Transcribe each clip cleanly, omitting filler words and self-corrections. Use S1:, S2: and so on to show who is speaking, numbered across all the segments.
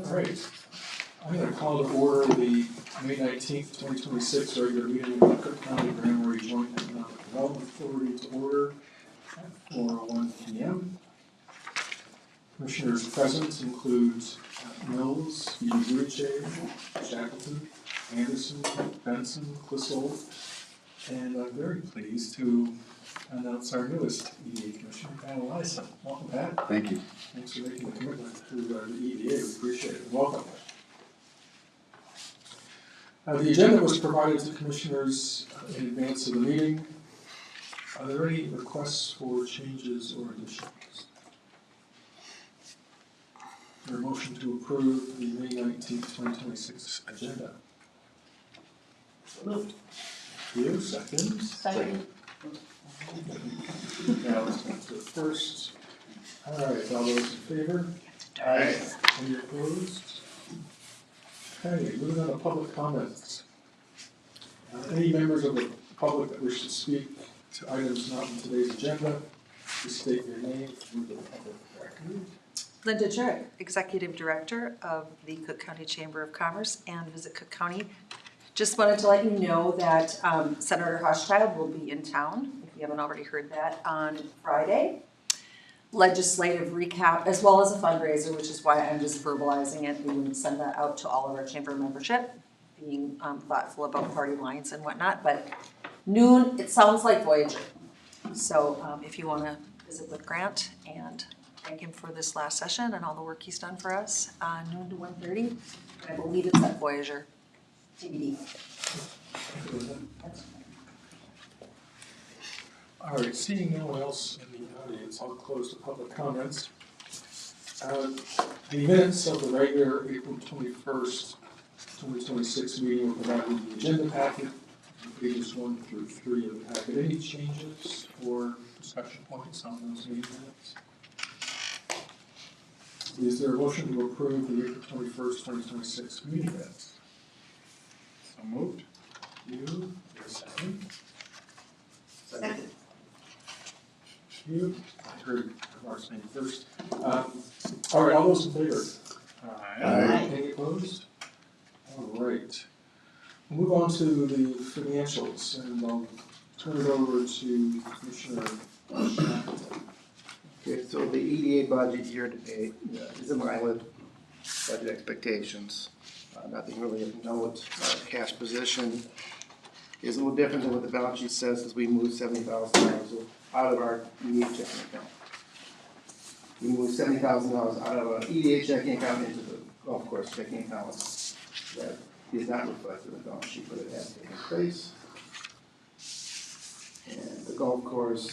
S1: All right. I'm going to call to order the May 19th, 2026 regular meeting of the Cook County Grand Joint Economic Development Authority to order at 4:01 p.m. Commissioners present include Mills, Uruche, Shackleton, Anderson, Benson, Clissold, and I'm very pleased to announce our newest EDA Commissioner, Pat Eliason. Welcome, Pat.
S2: Thank you.
S1: Thanks for making the commitment to the EDA. We appreciate it. Welcome. The agenda was provided to commissioners in advance of the meeting. Are there any requests for changes or additions? Is there a motion to approve the May 19th, 2026 agenda? So moved. You, second?
S3: Second.
S1: Now let's go to the first. All right, all those in favor?
S2: Aye.
S1: Any opposed? Okay, moving on to public comments. Any members of the public that wish to speak to items not in today's agenda, please state your name through the public record.
S3: Linda Jurek, Executive Director of the Cook County Chamber of Commerce and Visit Cook County. Just wanted to let you know that Senator Hochschild will be in town, if you haven't already heard that, on Friday. Legislative recap, as well as a fundraiser, which is why I'm just verbalizing it. We would send that out to all of our chamber membership, being thoughtful about party lines and whatnot. But noon, it sounds like Voyager. So if you want to visit with Grant and thank him for this last session and all the work he's done for us, noon to 1:30. I believe it's at Voyager. TBD.
S1: All right, seeing no one else in the audience, I'll close the public comments. The minutes of the regular April 21st, 2026 meeting were provided in the agenda packet, pages 1 through 3 of the packet. Any changes or discussion points on those meeting minutes? Is there a motion to approve the April 21st, 2026 meeting minutes?
S2: So moved.
S1: You, your second.
S3: Second.
S1: You, I heard Mark's name first. All right, all those in favor?
S2: Aye.
S1: Any opposed? All right. We'll move on to the financials, and I'll turn it over to Commissioner Shackleton.
S4: Okay, so the EDA budget year to date is in line with budget expectations. Nothing really of note. Our cash position is a little different than what the balance sheet says, as we moved $70,000 out of our EDA checking account. We moved $70,000 out of an EDA checking account into the golf course checking account. That is not reflected in the balance sheet, but it has taken place. And the golf course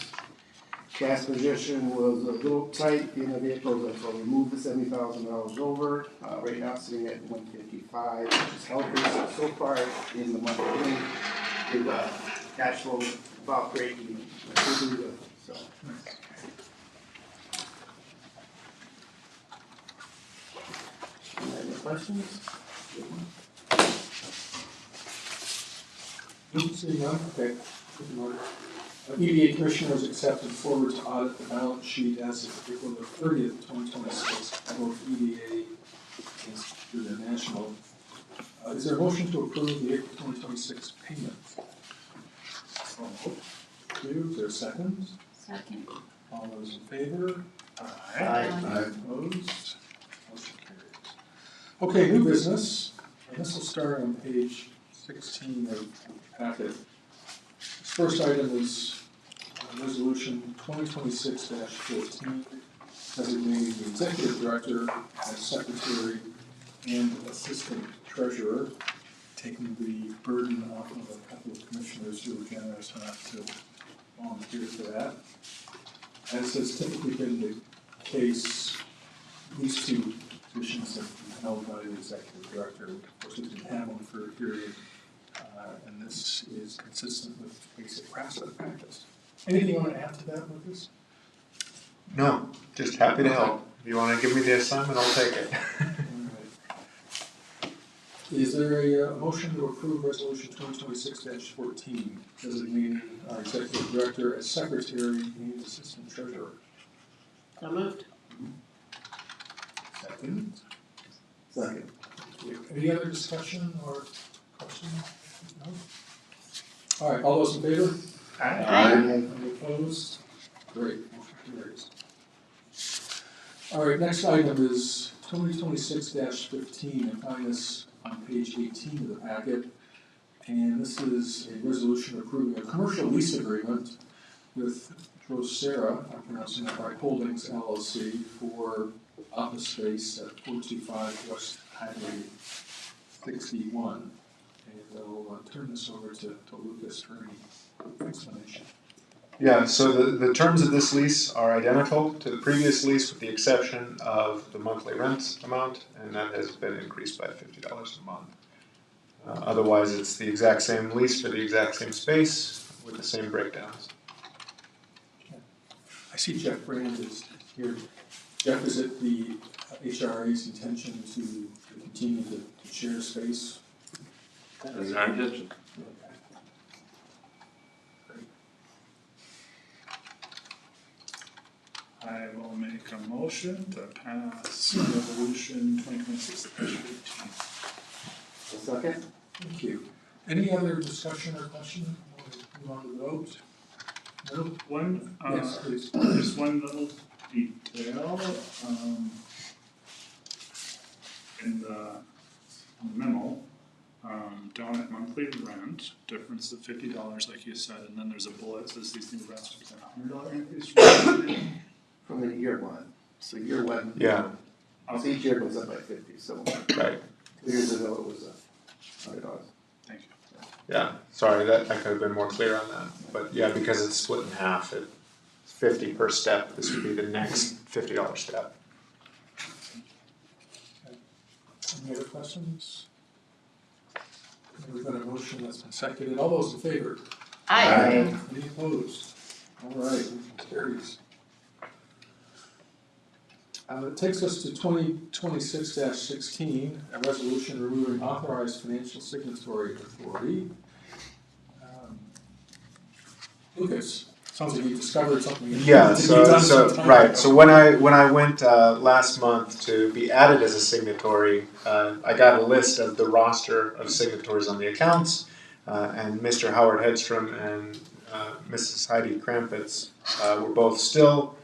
S4: cash position was a little tight at the end of April, so we moved the $70,000 over. Right now, it's sitting at $155, which is healthy. So far in the month of May, the cash flow about breaking, pretty good. So. Any questions?
S1: Seeing none? Okay. Good order. EDA Commissioners accepted forward to audit the balance sheet as of April 30th, 2026, for both EDA and Superior National. Is there a motion to approve the April 2026 payment? Is there a second?
S3: Second.
S1: All those in favor?
S2: Aye.
S1: Opposed? Motion carries. Okay, new business. And this will start on page 16 of the packet. This first item is Resolution 2026-14, designating the Executive Director as Secretary and Assistant Treasurer, taking the burden off of a couple of commissioners who were generous enough to volunteer for that. As has typically been the case, these two positions have been held by the Executive Director. Of course, we've been handling for a period, and this is consistent with basic practice. Anything you want to add to that, Lucas?
S5: No, just happy to help. If you want to give me the assignment, I'll take it.
S1: Is there a motion to approve Resolution 2026-14, designating our Executive Director as Secretary and Assistant Treasurer?
S3: So moved.
S1: Second.
S4: Second.
S1: Any other discussion or question? No? All right, all those in favor?
S2: Aye.
S1: Any opposed? Great, motion carries. All right, next item is 2026-15, and find this on page 18 of the packet. And this is a resolution approving a commercial lease agreement with Drosera, I'm pronouncing that right, Holdings LLC for office space at 425 West Highway 61. And I'll turn this over to Lucas for any explanation.
S5: Yeah, so the terms of this lease are identical to the previous lease with the exception of the monthly rent amount, and that has been increased by $50 a month. Otherwise, it's the exact same lease for the exact same space with the same breakdowns.
S1: I see Jeff Brand is here. Jeff, is it the HRA's intention to continue to share space?
S6: That is our intention.
S1: Okay. Great.
S2: I will make a motion to pass resolution 2026-15.
S4: Second?
S1: Thank you. Any other discussion or question? Move on to the vote. No?
S2: One,
S1: Yes, please.
S2: just one little detail, in the memo, down at monthly rent, difference of $50, like you said, and then there's a bullet that says these new rents represent $100 increase.
S4: From the year one. So year one.
S5: Yeah,
S4: So each year goes up by 50, so
S5: right.
S4: 2 years ago it was $100.
S2: Thank you.
S5: Yeah, sorry, that I could have been more clear on that. But yeah, because it's split in half, it's 50 per step. This would be the next $50 step.
S1: Any other questions? We've got a motion that's been seconded. All those in favor?
S4: Aye.
S1: Any opposed? All right, motion carries. It takes us to 2026-16, a resolution removing authorized financial signatory authority. Lucas, sounds like you discovered something.
S5: Yeah,
S1: that you've done
S5: so
S1: some time
S5: right.
S1: ago.
S5: So when I went last month to be added as a signatory, I got a list of the roster of signatories on the accounts, and Mr. Howard Hedstrom and Mrs. Heidi Krampitz were both still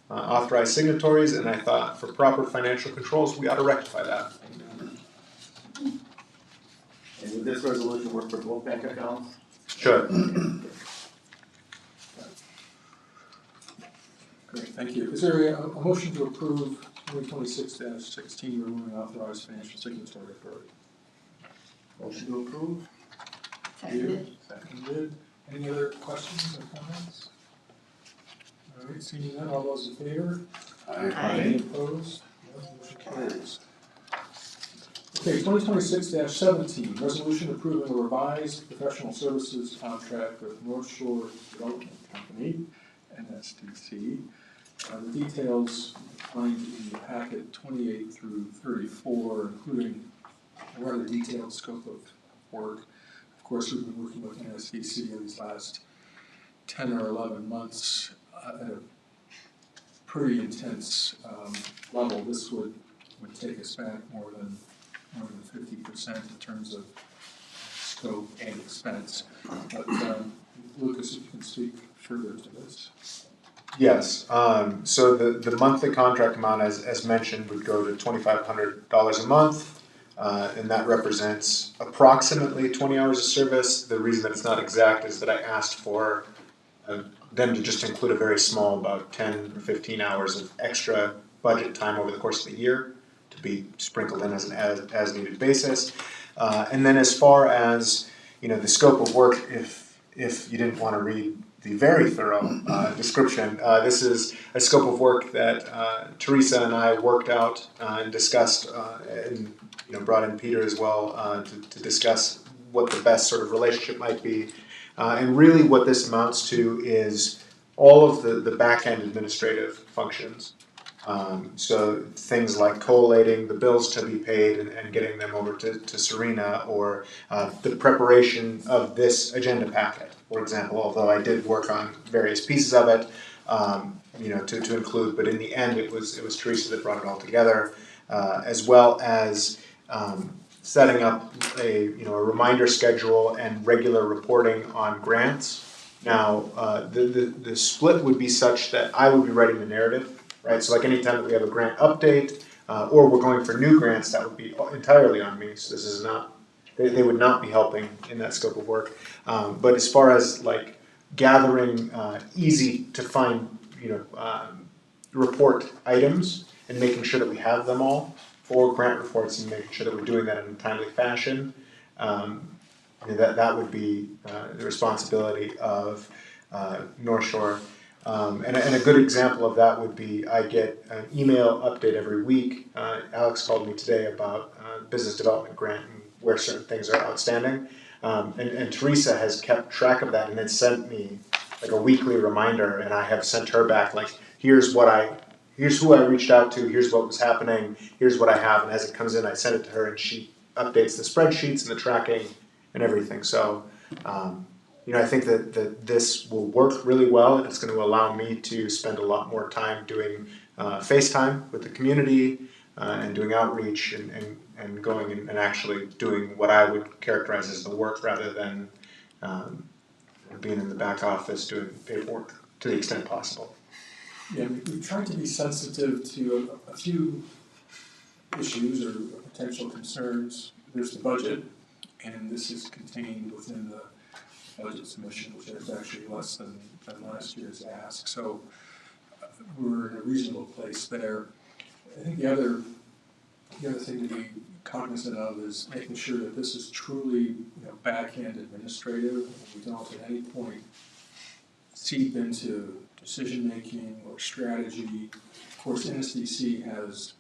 S5: authorized signatories, and I thought for proper financial controls we ought to rectify that.
S4: And would this resolution work for both bank accounts?
S5: Sure.
S1: Great, thank you. Is there a motion to approve 2026-16 removing authorized financial signatory authority?
S4: Motion to approve?
S1: Seconded. Any other questions or comments? All right, seeing none, all those in favor? Any opposed? No, motion carries. Okay, 2026-17, resolution approving a revised professional services contract with North Shore Development Company, NSDC. The details find in the packet 28 through 34, including a rather detailed scope of work. Of course, we've been working with NSDC in these last 10 or 11 months at a pretty intense level. This would take us back more than 50% in terms of scope and expense. But Lucas, if you can speak further to this.
S5: Yes. So the monthly contract amount, as mentioned, would go to $2,500 a month, and that represents approximately 20 hours of service. The reason that it's not exact is that I asked for them to just include a very small, about 10 or 15 hours of extra budget time over the course of the year to be sprinkled in as an as-needed basis. And then as far as the scope of work, if you didn't want to read the very thorough description, this is a scope of work that Teresa and I worked out and discussed, and brought in Peter as well to discuss what the best sort of relationship might be. And really what this amounts to is all of the back-end administrative functions. So things like collating the bills to be paid and getting them over to Serena, or the preparation of this agenda packet, for example, although I did work on various pieces of it, to include, but in the end it was Teresa that brought it all together. as well as setting up a reminder schedule and regular reporting on grants. Now, the split would be such that I would be writing the narrative, right? So like anytime that we have a grant update, or we're going for new grants, that would be entirely on me. So this is not, they would not be helping in that scope of work. But as far as like gathering easy to find, report items and making sure that we have them all for grant reports and making sure that we're doing that in a timely fashion, that would be the responsibility of North Shore. And a good example of that would be I get an email update every week. Alex called me today about business development grant and where certain things are outstanding. And Teresa has kept track of that and then sent me like a weekly reminder, and I have sent her back like, here's who I reached out to, here's what was happening, here's what I have, and as it comes in I send it to her and she updates the spreadsheets and the tracking and everything. So I think that this will work really well, and it's going to allow me to spend a lot more time doing FaceTime with the community and doing outreach and going and actually doing what I would characterize as the work rather than being in the back office doing paperwork to the extent possible.
S1: Yeah, we've tried to be sensitive to a few issues or potential concerns. There's the budget, and this is contained within the budget submission, which is actually less than last year's ask. So we're in a reasonable place there. I think the other thing to be cognizant of is making sure that this is truly back-end administrative. We don't at any point seep into decision-making or strategy. Of course, NSDC has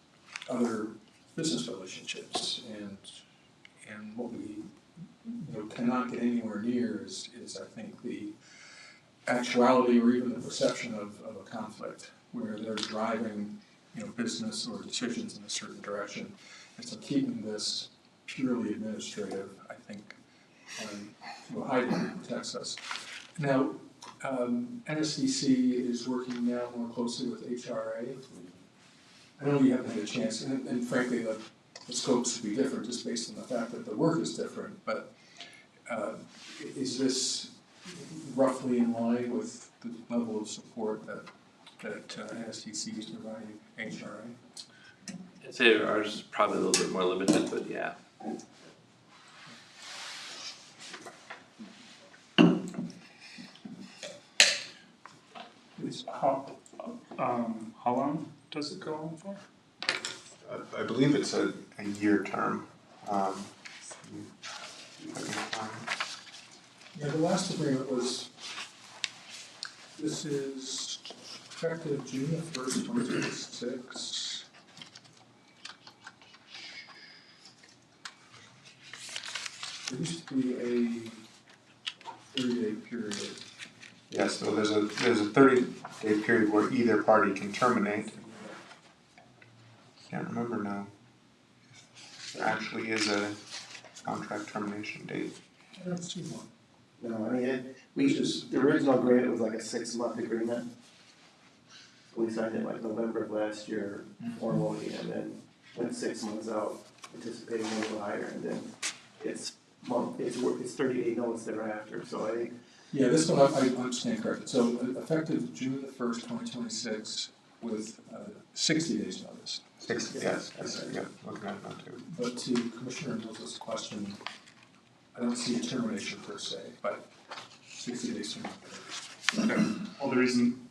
S1: other business relationships, and what we cannot get anywhere near is I think the actuality or even the perception of a conflict where they're driving business or decisions in a certain direction. And so keeping this purely administrative, I think, to a high degree protects us. Now, NSDC is working now more closely with HRA. I know you haven't had a chance, and frankly, the scopes would be different just based on the fact that the work is different, but is this roughly in line with the level of support that NSDC is providing HRA?
S6: I'd say ours is probably a little bit more limited, but yeah.
S2: How long does it go on for?
S5: I believe it's a year term.
S1: Yeah, the last agreement was, this is effective June 1st, 2026. There used to be a 30-day period.
S5: Yes, so there's a 30-day period where either party can terminate. Can't remember now. There actually is a contract termination date.
S1: I don't see one.
S4: No, I mean, the original agreement was like a 6-month agreement. We signed it like November of last year formally, and then went 6 months out, anticipating a little higher, and then it's 30-day notice thereafter, so I think.
S1: Yeah, this one I understand correctly. So effective June 1st, 2026 with 60 days notice.
S5: 60, yes, yeah, looking at that too.
S1: But to Commissioner Mills' question, I don't see a termination per se, but 60 days from now.
S2: Okay. Well, the reason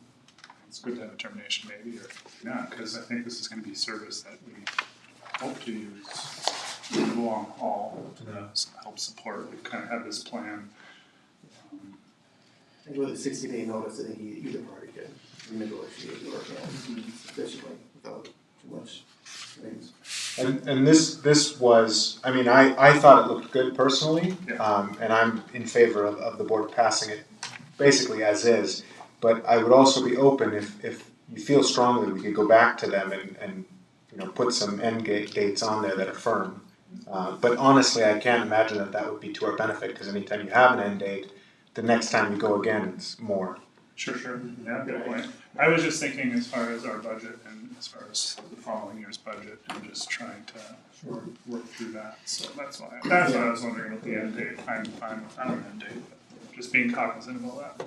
S2: it's good to have a termination maybe, or not, because I think this is going to be service that we hope to use in the long haul to help support. We kind of have this plan.
S4: I think with a 60-day notice, I think either party can renegotiate or sufficiently without too much things.
S5: And this was, I mean, I thought it looked good personally, and I'm in favor of the board passing it basically as is. But I would also be open if you feel strongly we could go back to them and put some end dates on there that are firm. But honestly, I can't imagine that would be to our benefit, because anytime you have an end date, the next time you go again, it's more.
S2: Sure, yeah, good point. I was just thinking as far as our budget and as far as the following year's budget and just trying to work through that, so that's why I was wondering about the end date. I'm fine without an end date, but just being cognizant of all that.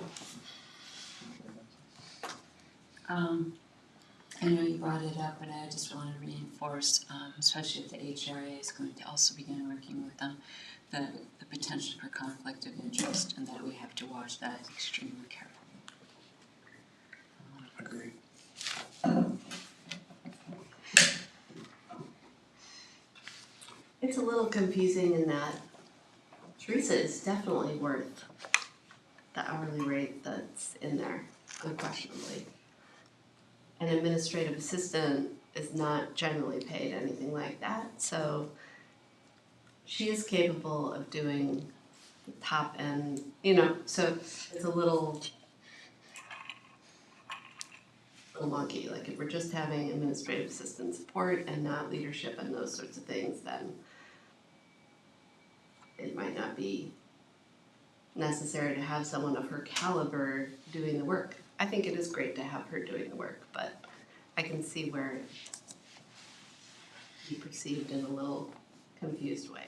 S7: I know you brought it up, but I just want to reinforce, especially if the HRA is going to also begin working with them, the potential for conflict of interest and that we have to watch that extremely carefully.
S1: Agreed.
S8: It's a little confusing in that Teresa is definitely worth the hourly rate that's in there, unquestionably. An administrative assistant is not generally paid anything like that, so she is capable of doing the top end, so it's a little wonky. Like if we're just having administrative assistant support and not leadership and those sorts of things, then it might not be necessary to have someone of her caliber doing the work. I think it is great to have her doing the work, but I can see where it be perceived in a little confused way.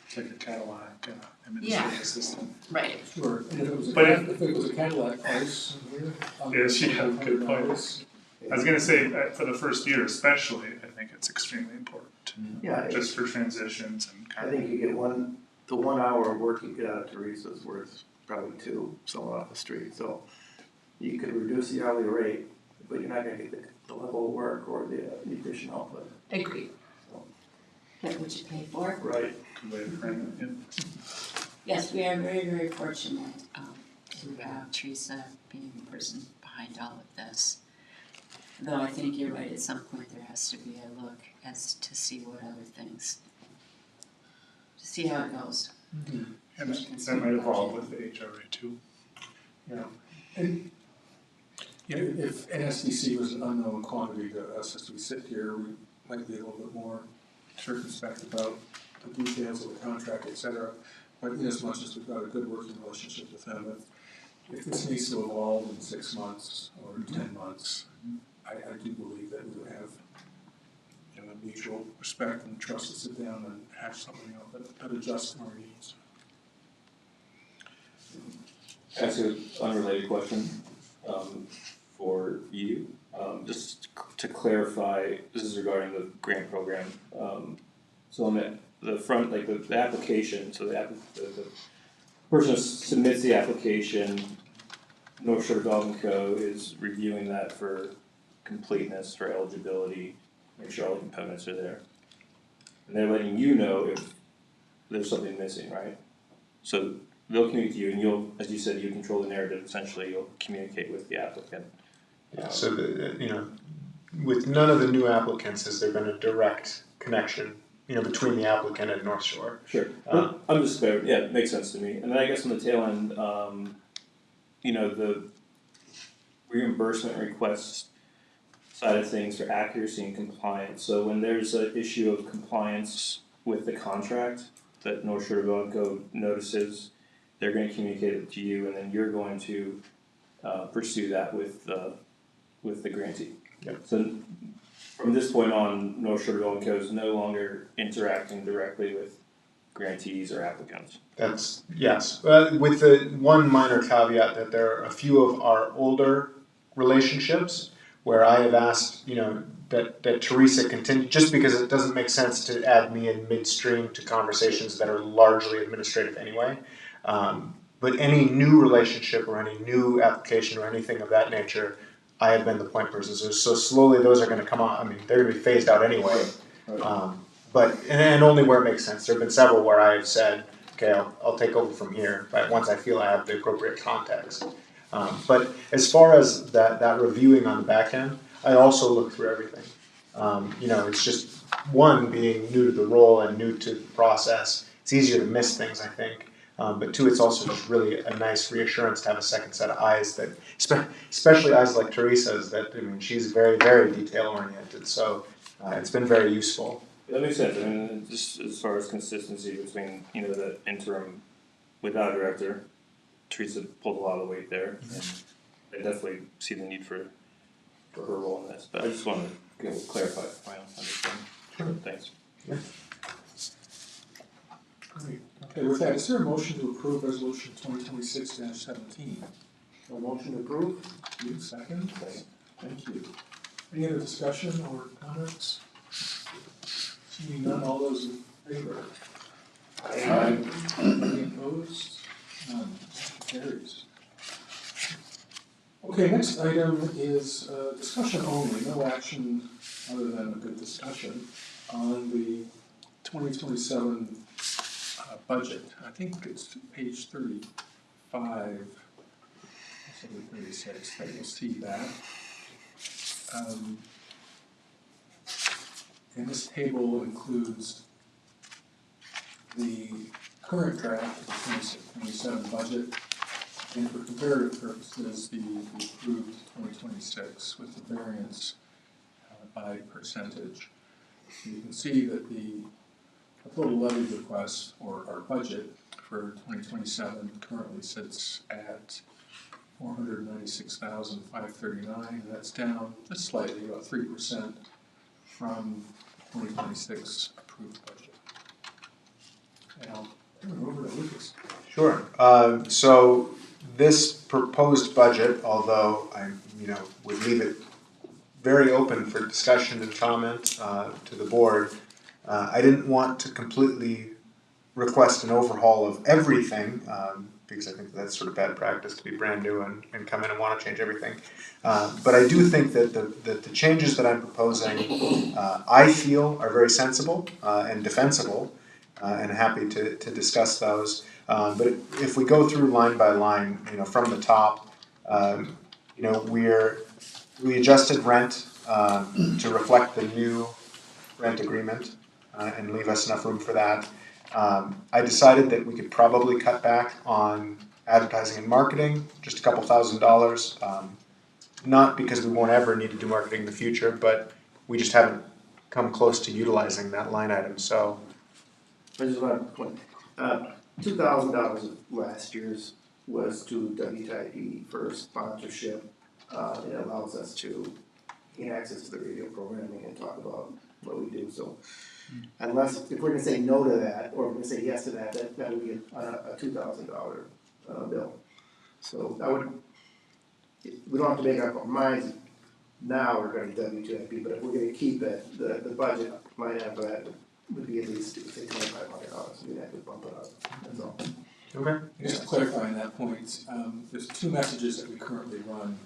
S2: It's like a Cadillac administrative assistant.
S8: Right.
S1: Sure, and if
S2: But
S1: it was a Cadillac price.
S2: Yes, yeah, good point. I was gonna say, for the first year especially, I think it's extremely important,
S4: Yeah,
S2: just for transitions and
S4: I
S2: kind
S4: think you get the 1 hour of work you get out of Teresa's worth probably 2, someone off the street, so you could reduce the hourly rate, but you're not gonna get the level of work or the efficient output.
S8: Agreed.
S7: Get what you pay for.
S4: Right.
S2: good way to frame it, yeah.
S7: Yes, we are very, very fortunate to have Teresa being the person behind all of this. Though I think you're right, at some point there has to be a look as to see what other things, to see how it goes.
S2: And that might evolve with the HRA too.
S1: Yeah, and if NSDC was an unknown quantity to us as we sit here, we might be a little bit more circumspect about the details of the contract, et cetera. But in as much as we've got a good working relationship with them, if this needs to evolve in 6 months or 10 months, I do believe that we would have a mutual respect and trust to sit down and have something that adjusts to our needs.
S9: Ask an unrelated question for you. Just to clarify, this is regarding the grant program. So on the front, like the application, so the person submits the application, North Shore Development Co. is reviewing that for completeness, for eligibility, make sure all the components are there. And they're letting you know if there's something missing, right? So they'll communicate to you, and you'll, as you said, you control the narrative. Essentially, you'll communicate with the applicant.
S5: Yeah, so with none of the new applicants has there been a direct connection, between the applicant and North Shore.
S9: Sure. I'm just clear. Yeah, it makes sense to me. And then I guess on the tail end, the reimbursement requests side of things for accuracy and compliance. So when there's an issue of compliance with the contract that North Shore Development Co. notices, they're going to communicate it to you, and then you're going to pursue that with the grantee.
S5: Yep.
S9: So from this point on, North Shore Development Co. is no longer interacting directly with grantees or applicants.
S5: That's, yes, with the one minor caveat that there are a few of our older relationships where I have asked, that Teresa continue, just because it doesn't make sense to add me in midstream to conversations that are largely administrative anyway. But any new relationship or any new application or anything of that nature, I have been the point person. So slowly those are going to come on. I mean, they're going to be phased out anyway. But only where it makes sense. There have been several where I have said, okay, I'll take over from here, but once I feel I have the appropriate context. But as far as that reviewing on the back end, I also look through everything. It's just one, being new to the role and new to the process. It's easier to miss things, I think. But two, it's also just really a nice reassurance to have a second set of eyes that, especially eyes like Teresa's, she's very, very detail oriented. So it's been very useful.
S9: That makes sense. I mean, just as far as consistency between, the interim without a director Teresa pulled a lot of the weight there, and I definitely see the need for her role in this, but I just wanted to clarify my own understanding.
S5: Sure.
S9: Thanks.
S1: Great. Okay, with that, is there a motion to approve resolution 2026-17?
S4: A motion to approve?
S1: You second? Thank you. Any other discussion or comments? Seeing none, all those in favor? Aye. Any opposed? None. Motion carries. Okay, next item is discussion only, no action other than a good discussion on the 2027 budget. I think it's page 35, possibly 36, that you'll see that. And this table includes the current draft of the 2027 budget, and for comparative purposes, the approved 2026 with the variance by percentage. So you can see that the total levy request, or our budget for 2027 currently sits at $496,539, and that's down just slightly, about 3% from 2026 approved budget. And I'll turn it over to Lucas.
S5: Sure. So this proposed budget, although I, would leave it very open for discussion and comment to the board, I didn't want to completely request an overhaul of everything, because I think that's sort of bad practice to be brand new and come in and want to change everything. But I do think that the changes that I'm proposing, I feel are very sensible and defensible, and happy to discuss those. But if we go through line by line, from the top, we adjusted rent to reflect the new rent agreement and leave us enough room for that. I decided that we could probably cut back on advertising and marketing, just a couple $1,000s. Not because we won't ever need to do marketing in the future, but we just haven't come close to utilizing that line item. So,
S4: I just want to point, $2,000 of last year's was to WTIP for sponsorship. It allows us to gain access to the radio programming and talk about what we do. So, unless, if we're gonna say no to that, or we're gonna say yes to that, that would be a $2,000 bill. So we don't have to make up our minds now regarding WTIP, but if we're gonna keep it, the budget might have that would be at least, say, $2,500, we'd have to bump it up, that's all.
S5: okay.
S1: Just to clarify on that point, there's two messages that we currently run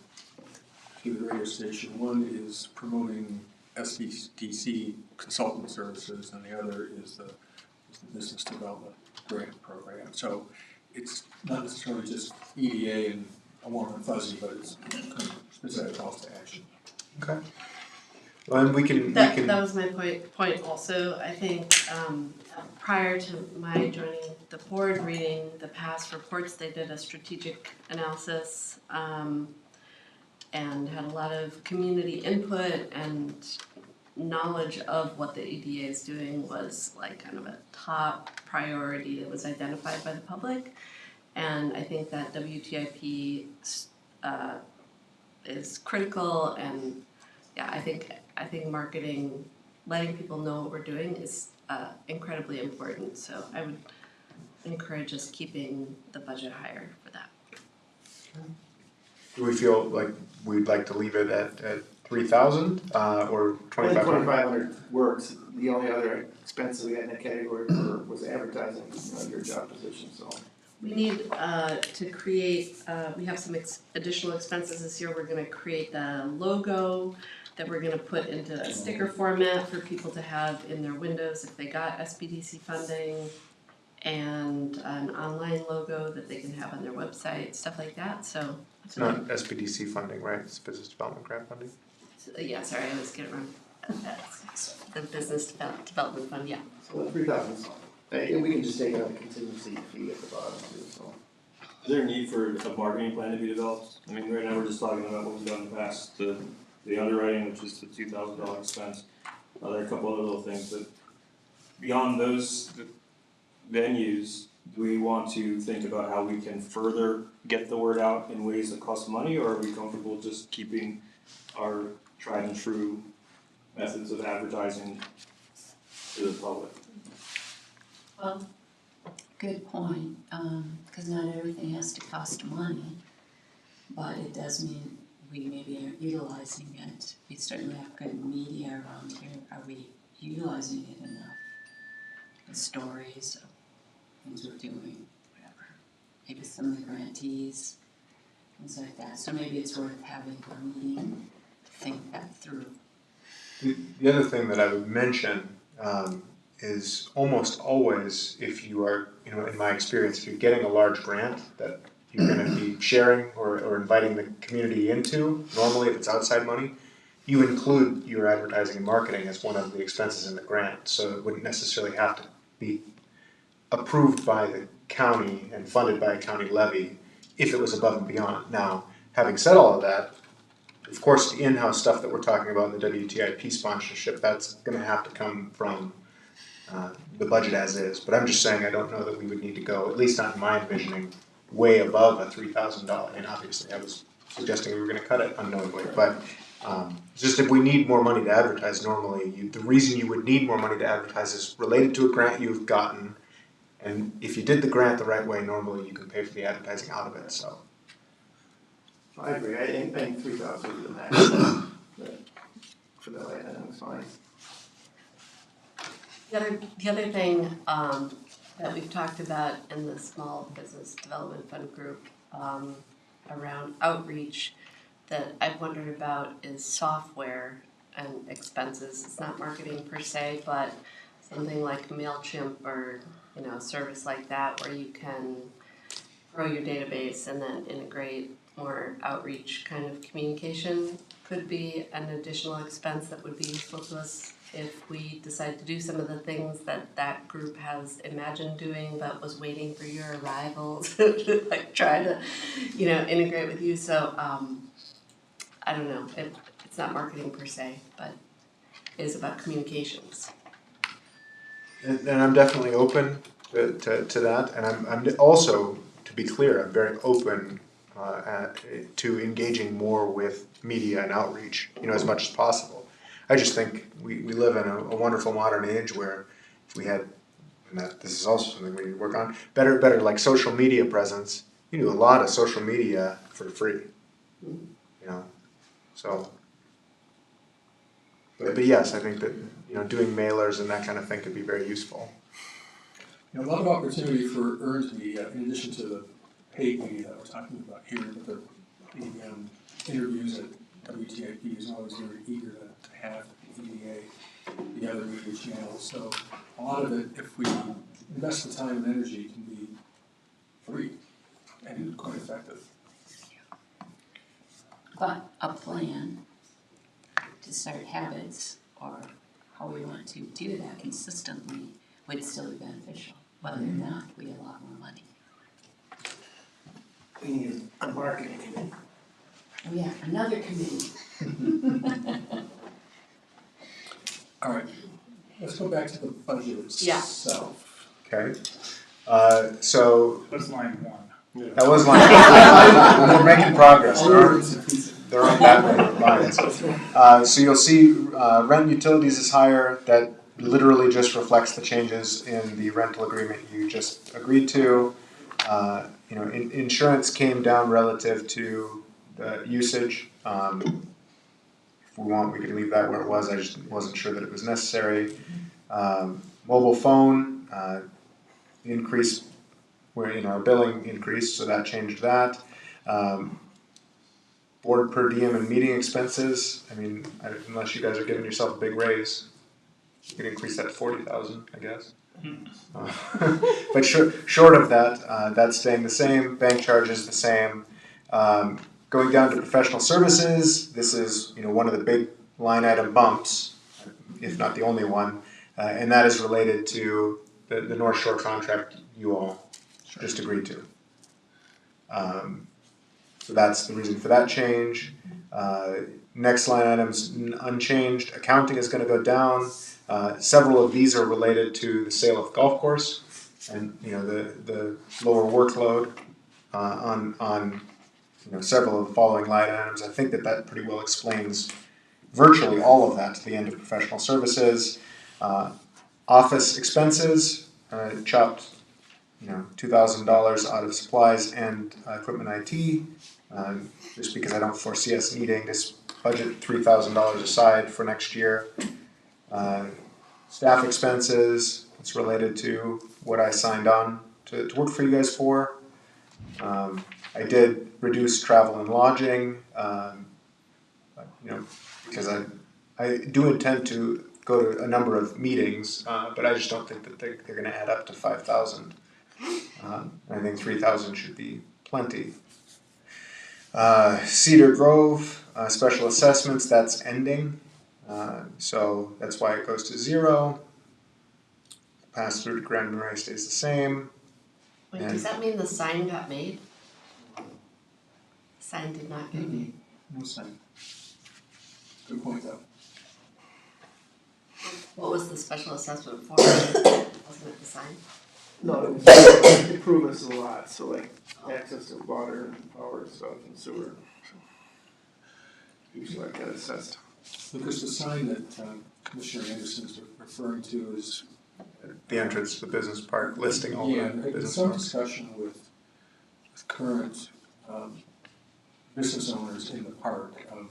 S1: through the radio station. One is promoting SDDC consultant services, and the other is the business development grant program. So it's not necessarily just EDA and a warm and fuzzy, but it's kind of specific calls to action.
S5: Okay. Well, and we can.
S8: That was my point also. I think prior to my joining the board, reading the past reports, they did a strategic analysis and had a lot of community input, and knowledge of what the EDA is doing was like kind of a top priority that was identified by the public. And I think that WTIP is critical, and yeah, I think marketing, letting people know what we're doing is incredibly important. So I would encourage us keeping the budget higher for that.
S5: Do we feel like we'd like to leave it at 3,000 or 2,500?
S4: 2,500 works. The only other expenses we had in that category was advertising, your job position, so.
S8: We need to create, we have some additional expenses this year. We're gonna create the logo that we're gonna put into a sticker format for people to have in their windows if they got SBDC funding, and an online logo that they can have on their website, stuff like that, so.
S5: It's not SBDC funding, right? It's business development grant funding.
S8: Yeah, sorry, I always get it wrong. That's the business development fund, yeah.
S4: So 3,000, and we can just take out the contingency fee at the bottom too, so.
S9: Is there a need for a marketing plan to be developed? I mean, right now we're just talking about what we've done in the past, the underwriting, which is the $2,000 expense. There are a couple other little things that, beyond those venues, do we want to think about how we can further get the word out in ways that cost money, or are we comfortable just keeping our tried and true methods of advertising to the public?
S7: Well, good point, cause not everything has to cost money, but it does mean we maybe aren't utilizing it. We certainly have good media around here, are we utilizing it enough? The stories of things we're doing, whatever, maybe some of the grantees, things like that, so maybe it's worth having a meeting, to think that through.
S5: The other thing that I would mention is almost always, if you are, in my experience, if you're getting a large grant that you're going to be sharing or inviting the community into, normally if it's outside money, you include your advertising and marketing as one of the expenses in the grant, so it wouldn't necessarily have to be approved by the county and funded by a county levy if it was above and beyond. Now, having said all of that, of course, the in-house stuff that we're talking about in the WTIP sponsorship, that's going to have to come from the budget as is. But I'm just saying I don't know that we would need to go, at least not in my envisioning, way above a $3,000. And obviously, I was suggesting we were going to cut it unknowingly. But just if we need more money to advertise normally, the reason you would need more money to advertise is related to a grant you've gotten. And if you did the grant the right way, normally you can pay for the advertising out of it. So.
S4: I agree, I think 3,000 would be the max, but for that item, it's fine.
S8: The other thing that we've talked about in the Small Business Development Fund group around outreach that I've wondered about is software and expenses. It's not marketing per se, but something like MailChimp or a service like that where you can grow your database and then integrate more outreach kind of communication could be an additional expense that would be useful to us if we decide to do some of the things that group has imagined doing but was waiting for your arrival to like try to integrate with you. So I don't know, it's not marketing per se, but it is about communications.
S5: And I'm definitely open to that, and I'm also, to be clear, I'm very open to engaging more with media and outreach, as much as possible. I just think we live in a wonderful modern age where if we had, and this is also something we need to work on, better like social media presence. You do a lot of social media for free, so. But yes, I think that doing mailers and that kind of thing could be very useful.
S1: A lot of opportunity for earned media, in addition to the paid media that we're talking about here, but the interviews at WTIP is always very eager to have the EDA, the other media channels. So a lot of it, if we invest the time and energy, can be free and quite effective.
S7: But a plan to start habits or how we want to do that consistently would still be beneficial. Whether or not we have a lot more money.
S4: We need a marketing committee.
S7: Oh yeah, another committee.
S1: All right, let's go back to the budget itself.
S5: Okay, so
S2: That's line one.
S5: that was line. We're making progress. There aren't that many lines. So you'll see rent utilities is higher. That literally just reflects the changes in the rental agreement you just agreed to. Insurance came down relative to the usage. If we want, we can leave that where it was. I just wasn't sure that it was necessary. Mobile phone increased, where our billing increased, so that changed that. Board per diem and meeting expenses. Unless you guys are giving yourself a big raise, you could increase that to 40,000, I guess. But short of that, that's staying the same. Bank charges the same. Going down to professional services, this is one of the big line item bumps, if not the only one, and that is related to the North Shore contract you all just agreed to. So that's the reason for that change. Next line items unchanged. Accounting is going to go down. Several of these are related to the sale of golf course. and, you know, the lower workload on several of the following line items, I think that pretty well explains virtually all of that to the end of professional services. Office expenses, chopped, $2,000 out of supplies and equipment IT, just because I don't foresee us needing this budget $3,000 aside for next year. Staff expenses, it's related to what I signed on to work for you guys for. I did reduce travel and lodging, because I do intend to go to a number of meetings, but I just don't think that they're going to add up to 5,000. I think 3,000 should be plenty. Cedar Grove, special assessments, that's ending. So that's why it goes to 0. Pass through to Grand Marais stays the same.
S8: Wait,
S5: And-
S8: does that mean the sign got made? Sign did not get made.
S1: No sign. Good point though.
S8: What was the special assessment for? Wasn't it the sign?
S4: No, it was improvements a lot, so like access to water and power stuff and sewer. Usually I get assessed.
S1: Lucas, the sign that Commissioner Anderson is referring to is.
S5: The entrance to the business park, listing all
S1: Yeah,
S5: the
S1: there's
S5: business
S1: some
S5: parks.
S1: discussion with current business owners in the park of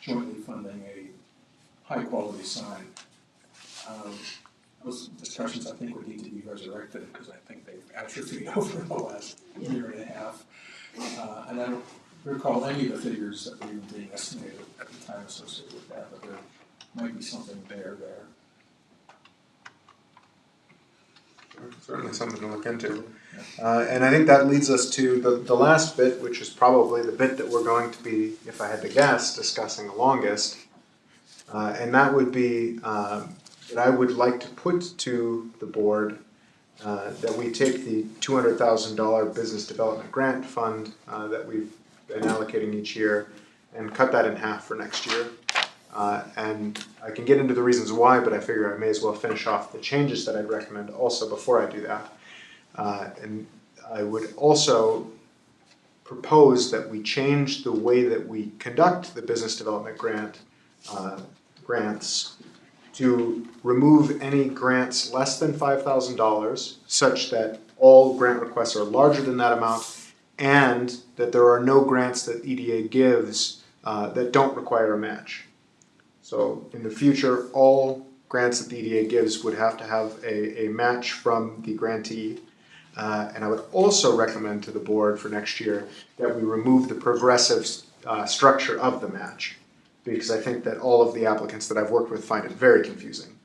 S1: jointly funding a high-quality sign. Those discussions, I think, would need to be resurrected because I think they've atrophied over the last year and a half. And I don't recall any of the figures that were even being estimated at the time associated with that, but there might be something there.
S5: Certainly something to look into. And I think that leads us to the last bit, which is probably the bit that we're going to be, if I had to guess, discussing the longest. And that would be that I would like to put to the board that we take the $200,000 business development grant fund that we've been allocating each year and cut that in half for next year. And I can get into the reasons why, but I figure I may as well finish off the changes that I'd recommend also before I do that. And I would also propose that we change the way that we conduct the business development grants to remove any grants less than $5,000, such that all grant requests are larger than that amount, and that there are no grants that EDA gives that don't require a match. So in the future, all grants that the EDA gives would have to have a match from the grantee. And I would also recommend to the board for next year that we remove the progressive structure of the match, because I think that all of the applicants that I've worked with find it very confusing.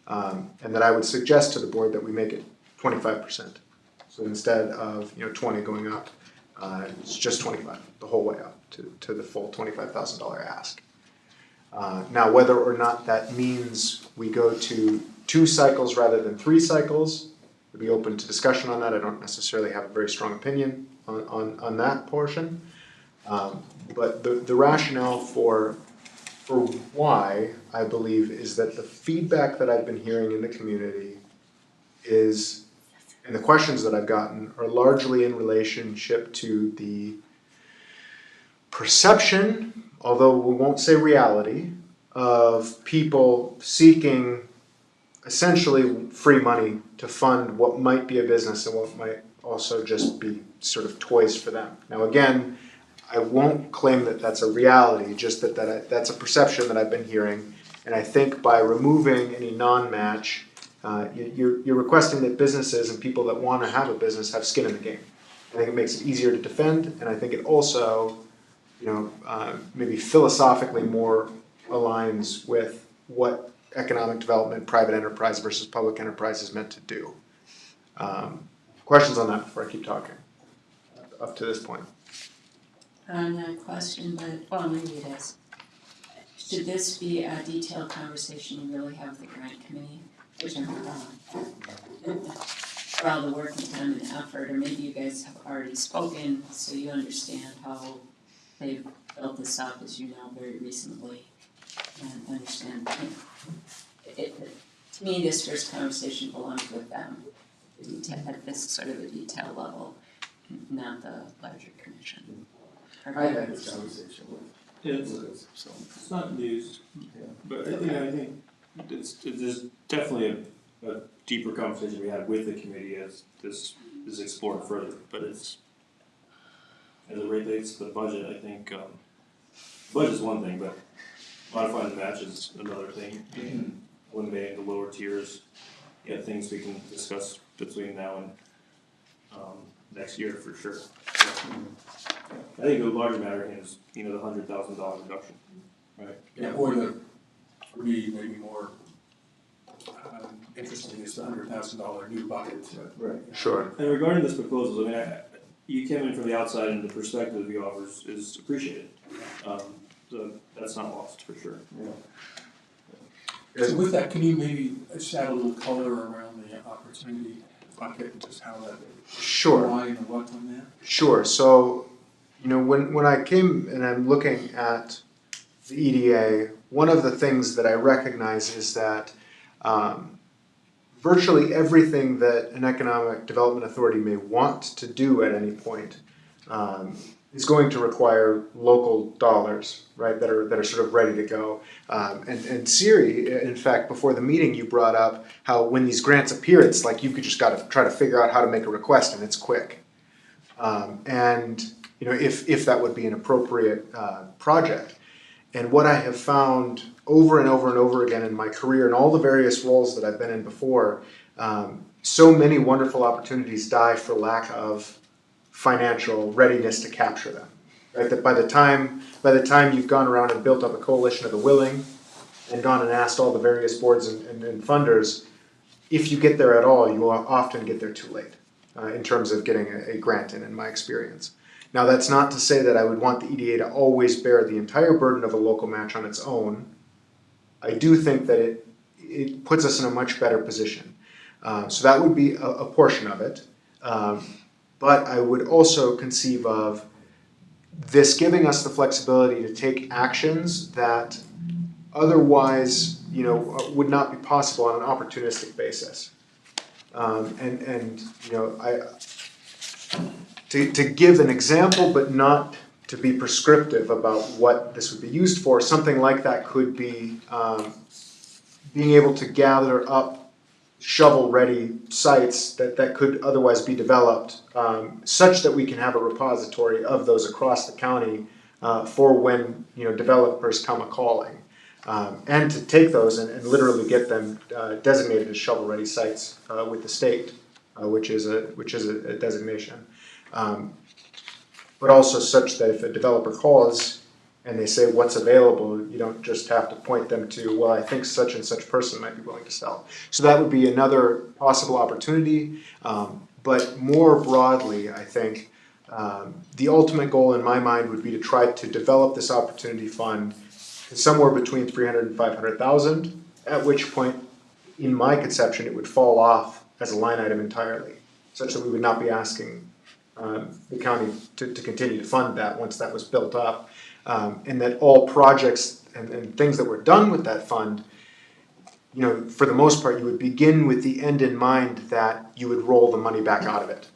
S5: And that I would suggest to the board that we make it 25%. So instead of 20 going up, it's just 25 the whole way up to the full $25,000 ask. Now, whether or not that means we go to 2 cycles rather than 3 cycles, we'd be open to discussion on that. I don't necessarily have a very strong opinion on that portion. But the rationale for why, I believe, is that the feedback that I've been hearing in the community is, and the questions that I've gotten are largely in relationship to the perception, although we won't say reality, of people seeking essentially free money to fund what might be a business and what might also just be sort of toys for them. Now again, I won't claim that that's a reality, just that that's a perception that I've been hearing, and I think by removing any non-match, you're requesting that businesses and people that want to have a business have skin in the game. I think it makes it easier to defend, and I think it also maybe philosophically more aligns with what economic development, private enterprise versus public enterprise is meant to do. Questions on that before I keep talking, up to this point?
S7: Not a question, but, well, maybe it is. Should this be a detailed conversation you really have with the grant committee? Which I'm for all the work and time and effort, or maybe you guys have already spoken, so you understand how they've built this up, as you know, very recently, and understand, to me, this first conversation belongs with them. the detail, at this sort of a detail level, not the larger commission.
S4: I had this conversation with
S9: It's,
S4: so.
S9: it's not news, but I think there's definitely a deeper conversation we had with the committee as this is explored further, but it's, as it relates to the budget, I think, budget's one thing, but modifying the match is another thing. And eliminating the lower tiers, things we can discuss between now and, next year for sure. I think the larger matter is, the $100,000 reduction, right?
S1: Yeah, or for me, maybe more interesting is the $100,000 new bucket.
S4: Right.
S5: Sure.
S9: And regarding this proposal, you came in from the outside and the perspective he offers is appreciated. So that's not lost for sure.
S1: So with that, can you maybe just add a little color around the opportunity bucket and just how that,
S5: Sure.
S1: why and what on that?
S5: Sure. So, when I came and I'm looking at the EDA, one of the things that I recognize is that virtually everything that an economic development authority may want to do at any point is going to require local dollars, right, that are sort of ready to go. And Siri, in fact, before the meeting, you brought up how when these grants appear, it's like you could just got to try to figure out how to make a request, and it's quick. And if that would be an appropriate project. And what I have found over and over and over again in my career and all the various roles that I've been in before, so many wonderful opportunities die for lack of financial readiness to capture them. Right? That by the time you've gone around and built up a coalition of the willing and gone and asked all the various boards and funders, if you get there at all, you will often get there too late in terms of getting a grant in my experience. Now, that's not to say that I would want the EDA to always bear the entire burden of a local match on its own. I do think that it puts us in a much better position. So that would be a portion of it. But I would also conceive of this giving us the flexibility to take actions that otherwise, would not be possible on an opportunistic basis. To give an example, but not to be prescriptive about what this would be used for, something like that could be being able to gather up shovel-ready sites that could otherwise be developed, such that we can have a repository of those across the county for when developers come a-calling, and to take those and literally get them designated as shovel-ready sites with the state, which is a designation. But also such that if a developer calls and they say what's available, you don't just have to point them to, well, I think such and such person might be willing to sell. So that would be another possible opportunity. But more broadly, I think the ultimate goal in my mind would be to try to develop this opportunity fund to somewhere between 300 and 500,000, at which point, in my conception, it would fall off as a line item entirely, such that we would not be asking the county to continue to fund that once that was built up, and that all projects and things that were done with that fund, for the most part, you would begin with the end in mind that you would roll the money back out of it,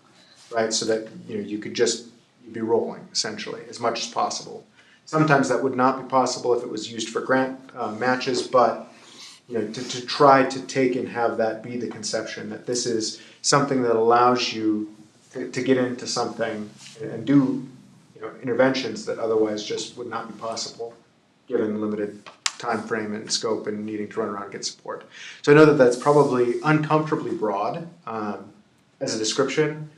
S5: right? So that you could just be rolling essentially as much as possible. Sometimes that would not be possible if it was used for grant matches, but to try to take and have that be the conception that this is something that allows you to get into something and do interventions that otherwise just would not be possible given limited time frame and scope and needing to run around and get support. So I know that that's probably uncomfortably broad as a description,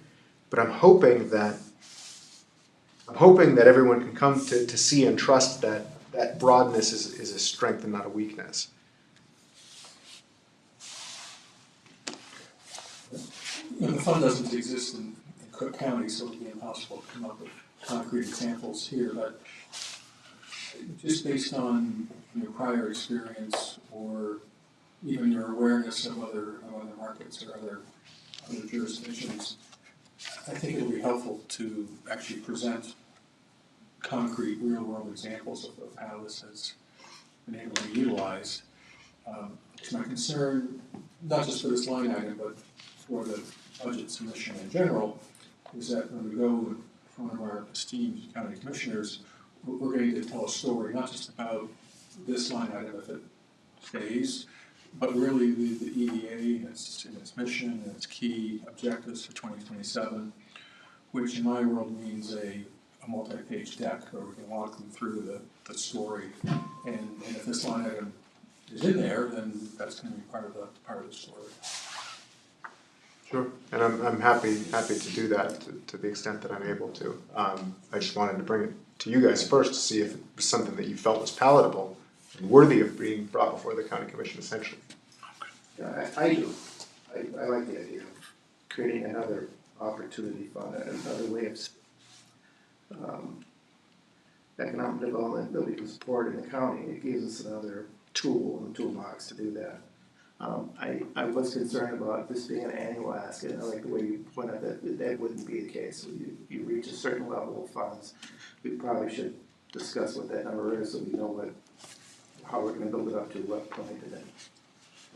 S5: but I'm hoping that everyone can come to see and trust that broadness is a strength and not a weakness.
S1: The fund doesn't exist in Cook County, so it would be impossible to come up with concrete examples here, but just based on your prior experience or even your awareness of other markets or other jurisdictions, I think it'll be helpful to actually present concrete, real-world examples of how this has been able to be utilized. It's my concern, not just for this line item, but for the budget submission in general is that when we go in front of our esteemed county commissioners, we're going to tell a story, not just about this line item if it stays, but really the EDA and its mission and its key objectives for 2027, which in my world means a multi-page deck where we can walk them through the story. And if this line item is in there, then that's going to be part of the story.
S5: Sure, and I'm happy to do that to the extent that I'm able to. I just wanted to bring it to you guys first to see if it was something that you felt was palatable and worthy of being brought before the county commission essentially.
S4: Yeah, I do. I like the idea of creating another opportunity fund, another way of economic development that we can support in the county. It gives us another tool in the toolbox to do that. I was concerned about this being an annual ask, and I like the way you pointed out that wouldn't be the case. You reach a certain level of funds, we probably should discuss what that number is so we know how we're gonna build it up to what point, and then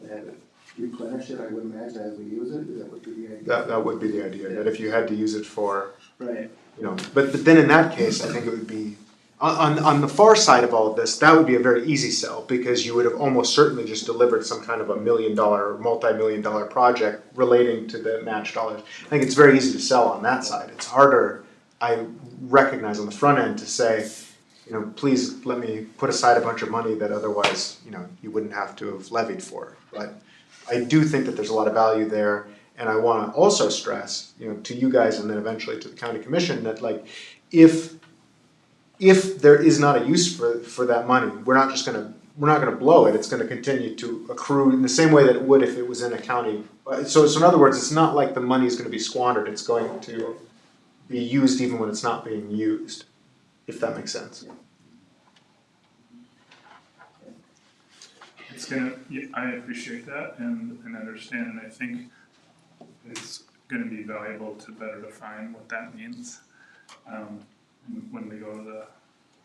S4: have it replenish it, I would imagine, as we use it. That would be the idea.
S5: That would be the idea, that if you had to use it for,
S4: Right.
S5: you know, but then in that case, I think it would be, on the far side of all of this, that would be a very easy sell because you would have almost certainly just delivered some kind of $1 million, multi-million-dollar project relating to the match dollars. I think it's very easy to sell on that side. It's harder, I recognize, on the front end to say, you know, please let me put aside a bunch of money that otherwise, you know, you wouldn't have to have levied for. But I do think that there's a lot of value there, and I want to also stress, you know, to you guys and then eventually to the county commission that, like, if there is not a use for that money, we're not gonna blow it. It's gonna continue to accrue in the same way that it would if it was in a county. So in other words, it's not like the money is gonna be squandered. It's going to be used even when it's not being used, if that makes sense.
S2: It's gonna, yeah, I appreciate that and understand, and I think it's gonna be valuable to better define what that means, when we go to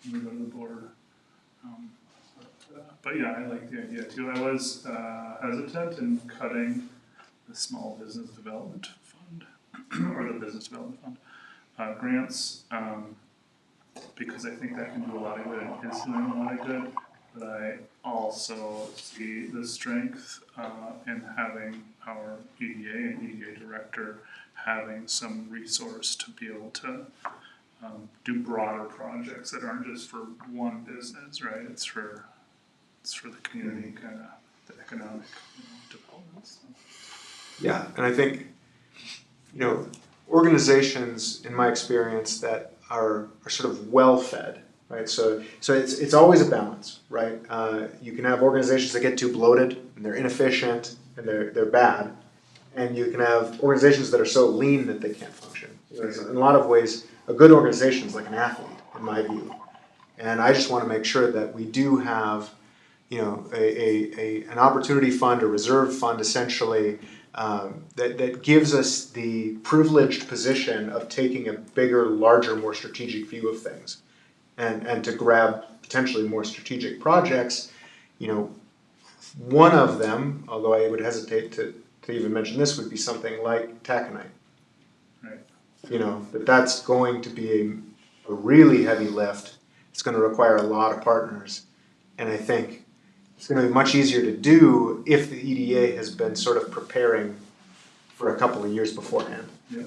S2: the board. But yeah, I like the idea too. I was, hesitant in cutting the small business development fund, or the business development fund, grants, because I think that can do a lot of good and is doing a lot of good. But I also see the strength in having our EDA and EDA director having some resource to be able to do broader projects that aren't just for one business, right? It's for the community, kind of the economic development. So.
S5: Yeah, and I think, you know, organizations, in my experience, that are sort of well-fed, right? So it's always a balance, right? You can have organizations that get too bloated and they're inefficient and they're bad, and you can have organizations that are so lean that they can't function. In a lot of ways, a good organization is like an athlete, in my view. And I just want to make sure that we do have, you know, an opportunity fund, a reserve fund, essentially, that gives us the privileged position of taking a bigger, larger, more strategic view of things, and to grab potentially more strategic projects. You know, one of them, although I would hesitate to even mention this, would be something like taconite.
S2: Right.
S5: You know, that's going to be a really heavy lift. It's going to require a lot of partners, and I think it's going to be much easier to do if the EDA has been sort of preparing for a couple of years beforehand.
S2: Yeah.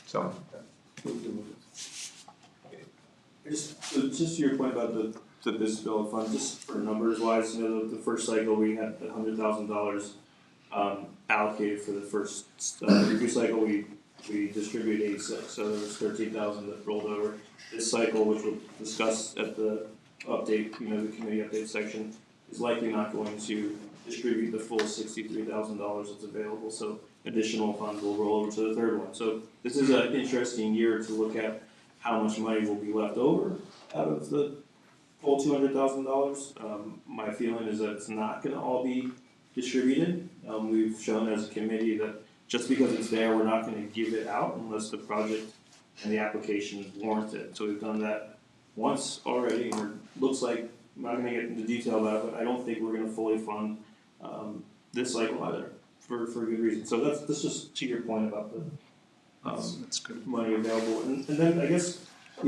S5: So,
S9: Just to your point about the business development fund, just for numbers wise, you know, the first cycle we had $100,000 allocated for the first review cycle. We distributed 86, so there was 13,000 that rolled over. This cycle, which we'll discuss at the update, you know, the committee update section, is likely not going to distribute the full $63,000 that's available. So additional funds will roll over to the third one. So this is an interesting year to look at how much money will be left over out of the full $200,000. My feeling is that it's not going to all be distributed. We've shown as a committee that just because it's there, we're not going to give it out unless the project and the application warrant it. So we've done that once already, and it looks like, I'm not going to get into detail about it, but I don't think we're going to fully fund this cycle either, for a good reason. So that's just to your point about the
S2: That's good.
S9: money available. And then I guess, I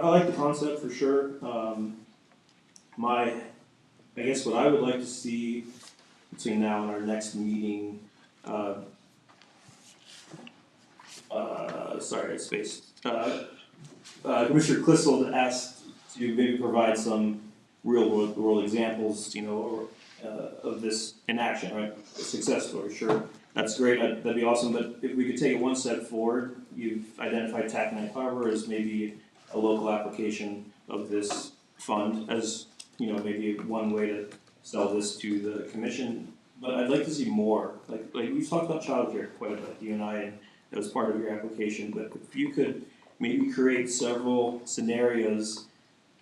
S9: like the concept for sure. I guess what I would like to see between now and our next meeting, sorry, I spaced. Commissioner Clissold asked to maybe provide some real world examples, of this in action, right? A success story, sure. That's great, that'd be awesome, but if we could take it one step forward, you've identified Taconite Harbor as maybe a local application of this fund as, maybe one way to sell this to the commission. But I'd like to see more, like we've talked about childcare quite a bit, you and I, and that was part of your application, but if you could maybe create several scenarios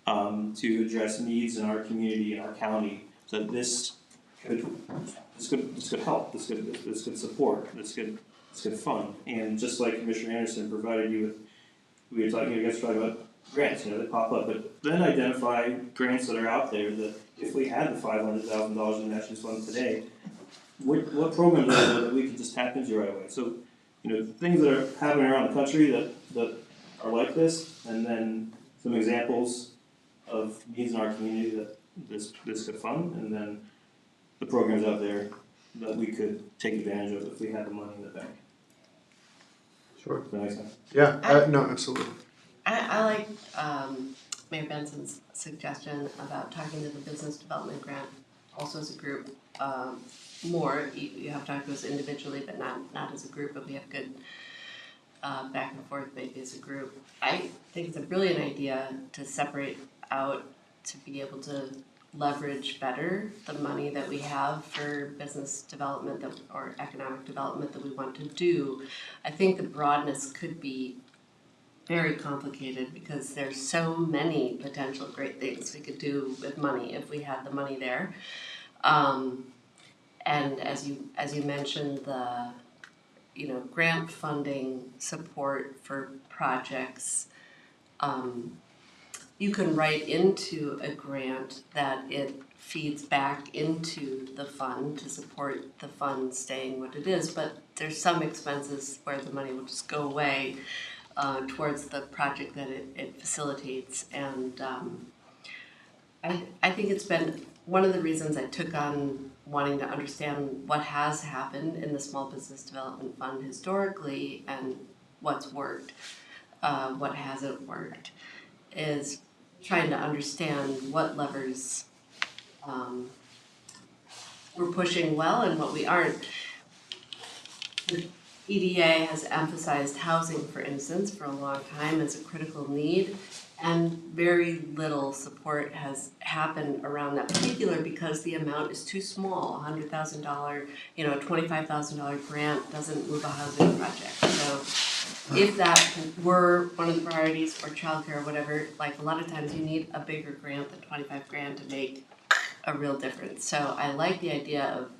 S9: to address needs in our community, in our county, so that this could help, this could support, this could fund. And just like Commissioner Anderson provided you with, we were talking, you guys were talking about grants, they pop up, but then identify grants that are out there that if we had the $500,000 in the National Fund today, what programs are there that we could just tap into right away? So, things that are happening around the country that are like this, and then some examples of needs in our community that this could fund, and then the programs out there that we could take advantage of if we had the money in the bank.
S5: Sure.
S9: Does that make sense?
S5: Yeah, no, absolutely.
S8: I like Mayor Benson's suggestion about talking to the business development grant also as a group more. You have to talk to us individually, but not as a group, but we have good back and forth maybe as a group. I think it's a brilliant idea to separate out to be able to leverage better the money that we have for business development or economic development that we want to do. I think the broadness could be very complicated because there's so many potential great things we could do with money if we had the money there. And as you mentioned, the grant funding support for projects, you can write into a grant that it feeds back into the fund to support the fund staying what it is, but there's some expenses where the money will just go away towards the project that it facilitates. And I think it's been one of the reasons I took on wanting to understand what has happened in the Small Business Development Fund historically and what's worked, what hasn't worked, is trying to understand what levers we're pushing well and what we aren't. The EDA has emphasized housing, for instance, for a long time as a critical need, and very little support has happened around that particular because the amount is too small. $100,000, a $25,000 grant doesn't move a housing project. So if that were one of the priorities for childcare or whatever, like a lot of times you need a bigger grant than 25 grand to make a real difference. So I like the idea of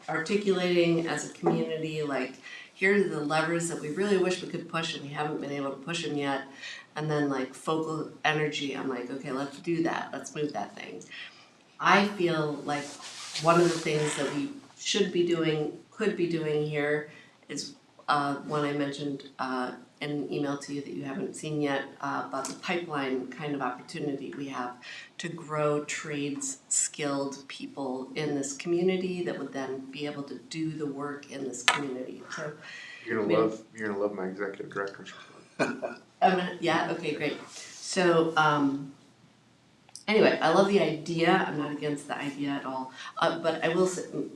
S8: articulating as a community, like, here are the levers that we really wish we could push and we haven't been able to push them yet. And then like focal energy, I'm like, okay, let's do that. Let's move that thing. I feel like one of the things that we should be doing, could be doing here is one I mentioned in an email to you that you haven't seen yet about the pipeline kind of opportunity we have to grow trades skilled people in this community that would then be able to do the work in this community. So
S5: You're gonna love my executive director's report.
S8: yeah, okay, great. So anyway, I love the idea. I'm not against the idea at all. But I will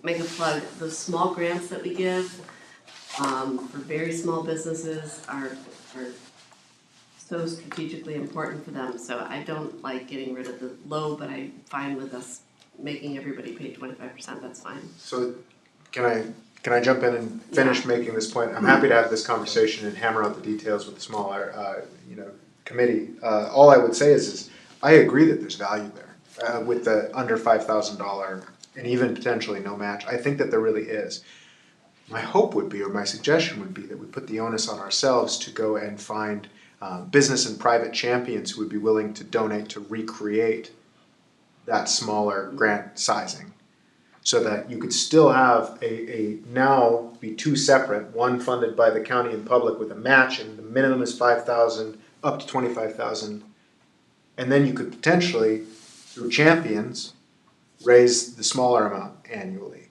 S8: make a plug. Those small grants that we give for very small businesses are so strategically important for them. So I don't like getting rid of the low, but I'm fine with us making everybody pay 25%. That's fine.
S5: So can I jump in and finish making this point? I'm happy to have this conversation and hammer out the details with the smaller committee. All I would say is I agree that there's value there with the under $5,000 and even potentially no match. I think that there really is. My hope would be, or my suggestion would be, that we put the onus on ourselves to go and find business and private champions who would be willing to donate to recreate that smaller grant sizing. so that you could still have a now be two separate, one funded by the county and public with a match, and the minimum is 5,000 up to 25,000, and then you could potentially, through champions, raise the smaller amount annually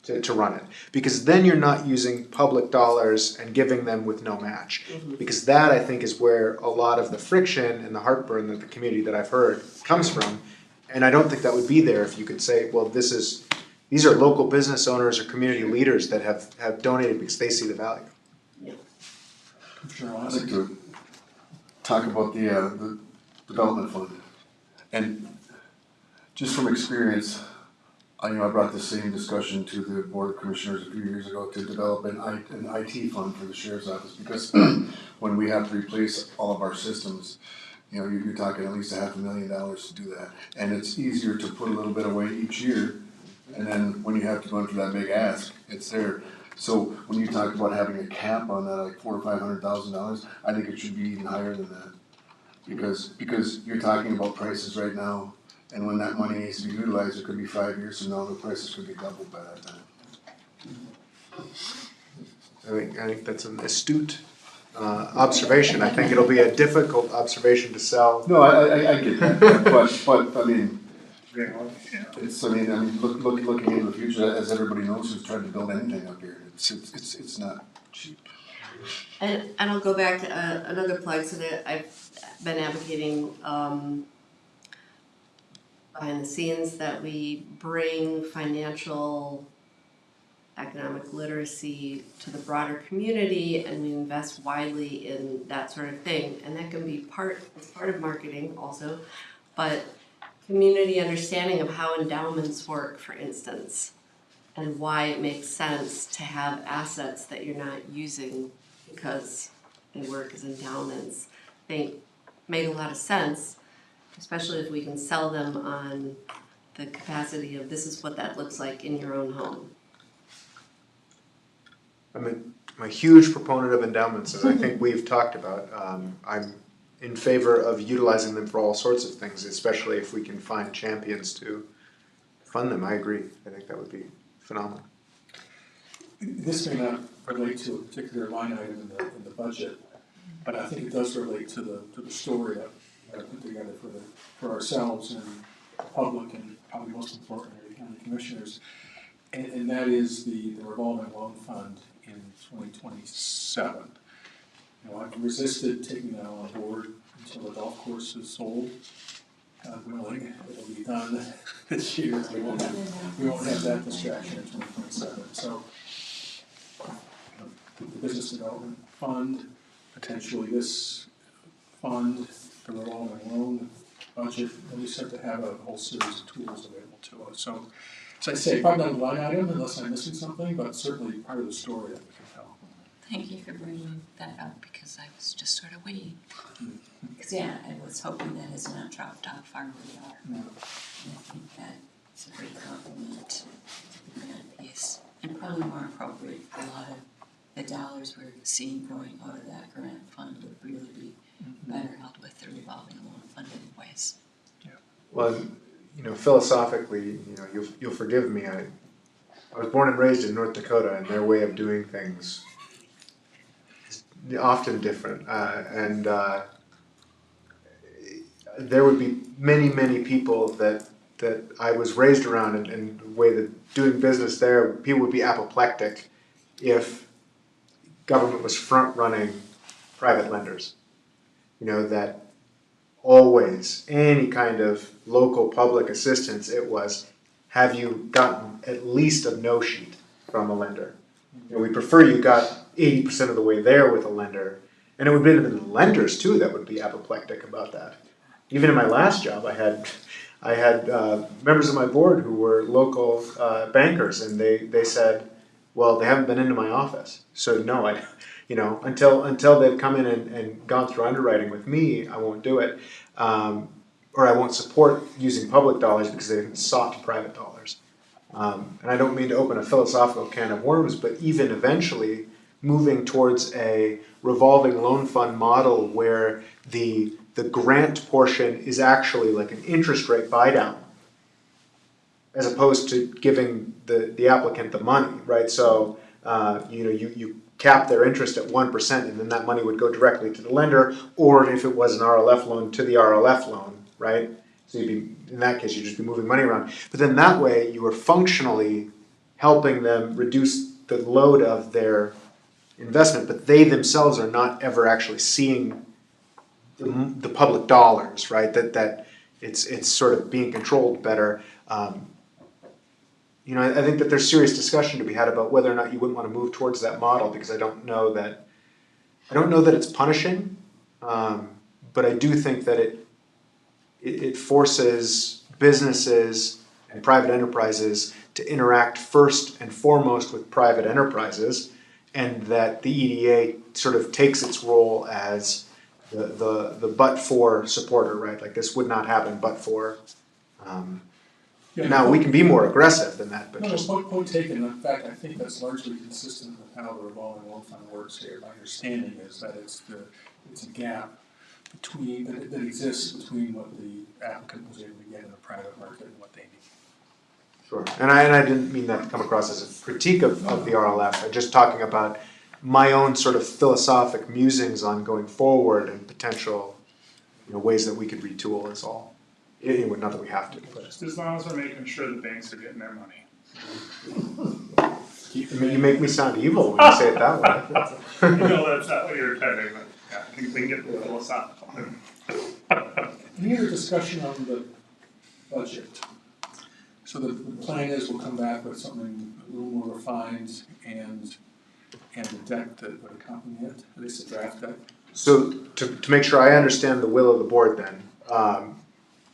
S5: to run it. Because then you're not using public dollars and giving them with no match. Because that, I think, is where a lot of the friction and the heartburn that the community that I've heard comes from. And I don't think that would be there if you could say, well, these are local business owners or community leaders that have donated because they see the value.
S1: Commissioner
S10: I'd
S1: Lawson?
S10: like to talk about the development fund. And just from experience, I brought the same discussion to the Board of Commissioners a few years ago to develop an IT fund for the Sheriff's Office, because when we have to replace all of our systems, you're talking at least $500,000 to do that. And it's easier to put a little bit away each year, and then when you have to go into that big ask, it's there. So when you talk about having a cap on that, like $400,000 or $500,000, I think it should be even higher than that. Because you're talking about prices right now, and when that money needs to be utilized, it could be 5 years from now, the prices could be doubled by that time.
S5: I think that's an astute observation. I think it'll be a difficult observation to sell.
S10: No, I get that, but I mean, looking into the future, as everybody knows who's tried to build anything up here, it's not cheap.
S8: And I'll go back to another plug, so that I've been advocating behind the scenes that we bring financial economic literacy to the broader community, and we invest widely in that sort of thing. And that can be part of marketing also, but community understanding of how endowments work, for instance, and why it makes sense to have assets that you're not using because they work as endowments. They make a lot of sense, especially if we can sell them on the capacity of this is what that looks like in your own home.
S5: I'm a huge proponent of endowments, as I think we've talked about. I'm in favor of utilizing them for all sorts of things, especially if we can find champions to fund them. I agree. I think that would be phenomenal.
S1: This may not relate to a particular line item in the budget, but I think it does relate to the story that we put together for ourselves and the public, and probably most importantly the county commissioners, and that is the revolving loan fund in 2027. I've resisted taking that on board until the golf course is sold. God willing, it'll be done this year. We won't have that distraction in 2027. So the business development fund, potentially this fund, the revolving loan budget, and we start to have a whole series of tools available to us. So as I say, probably not a line item unless I'm missing something, but certainly part of the story that we can tell.
S7: Thank you for bringing that up, because I was just sort of waiting. Because I was hoping that has not dropped off our radar.
S1: No.
S7: And I think that's a great compliment to the grant piece. And probably more appropriate, a lot of the dollars we're seeing going out of that grant fund would really be better held with the revolving loan fund anyways.
S5: Well, philosophically, you'll forgive me. I was born and raised in North Dakota, and their way of doing things is often different. And there would be many, many people that I was raised around, and the way that doing business there, people would be apoplectic if government was front-running private lenders. That always, any kind of local public assistance, it was, have you gotten at least a no sheet from a lender? We prefer you got 80% of the way there with a lender. And it would have been the lenders too that would be apoplectic about that. Even in my last job, I had members of my board who were local bankers, and they said, well, they haven't been into my office, so no, until they've come in and gone through underwriting with me, I won't do it, or I won't support using public dollars because they haven't sought private dollars. And I don't mean to open a philosophical can of worms, but even eventually moving towards a revolving loan fund model where the grant portion is actually like an interest rate buy down as opposed to giving the applicant the money, right? So, you cap their interest at 1%, and then that money would go directly to the lender, or if it was an RLF loan, to the RLF loan, right? So you'd be, in that case, you'd just be moving money around. But then that way, you were functionally helping them reduce the load of their investment, but they themselves are not ever actually seeing the public dollars, right? That it's sort of being controlled better. I think that there's serious discussion to be had about whether or not you wouldn't want to move towards that model, because I don't know that it's punishing, but I do think that it forces businesses and private enterprises to interact first and foremost with private enterprises, and that the EDA sort of takes its role as the but-for supporter, right? Like, this would not happen but for. Now, we can be more aggressive than that, but
S1: No,
S5: just.
S1: point taken. In fact, I think that's largely consistent with how the revolving loan fund works here. My understanding is that it's a gap that exists between what the applicant was able to get in the private market and what they need.
S5: Sure. And I didn't mean that to come across as a critique of the RLF. I'm just talking about my own sort of philosophic musings on going forward and potential, ways that we could retool is all. Anyway, not that we have to, but.
S2: Just as long as we're making sure the banks are getting their money.
S5: You make me sound evil when you say it that way.
S2: That's not what you're intending, but yeah, I think they get the philosophical.
S1: Any other discussion on the budget? So the plan is we'll come back with something a little more refined and a deck that would accompany it, at least a draft deck.
S5: So to make sure I understand the will of the board then,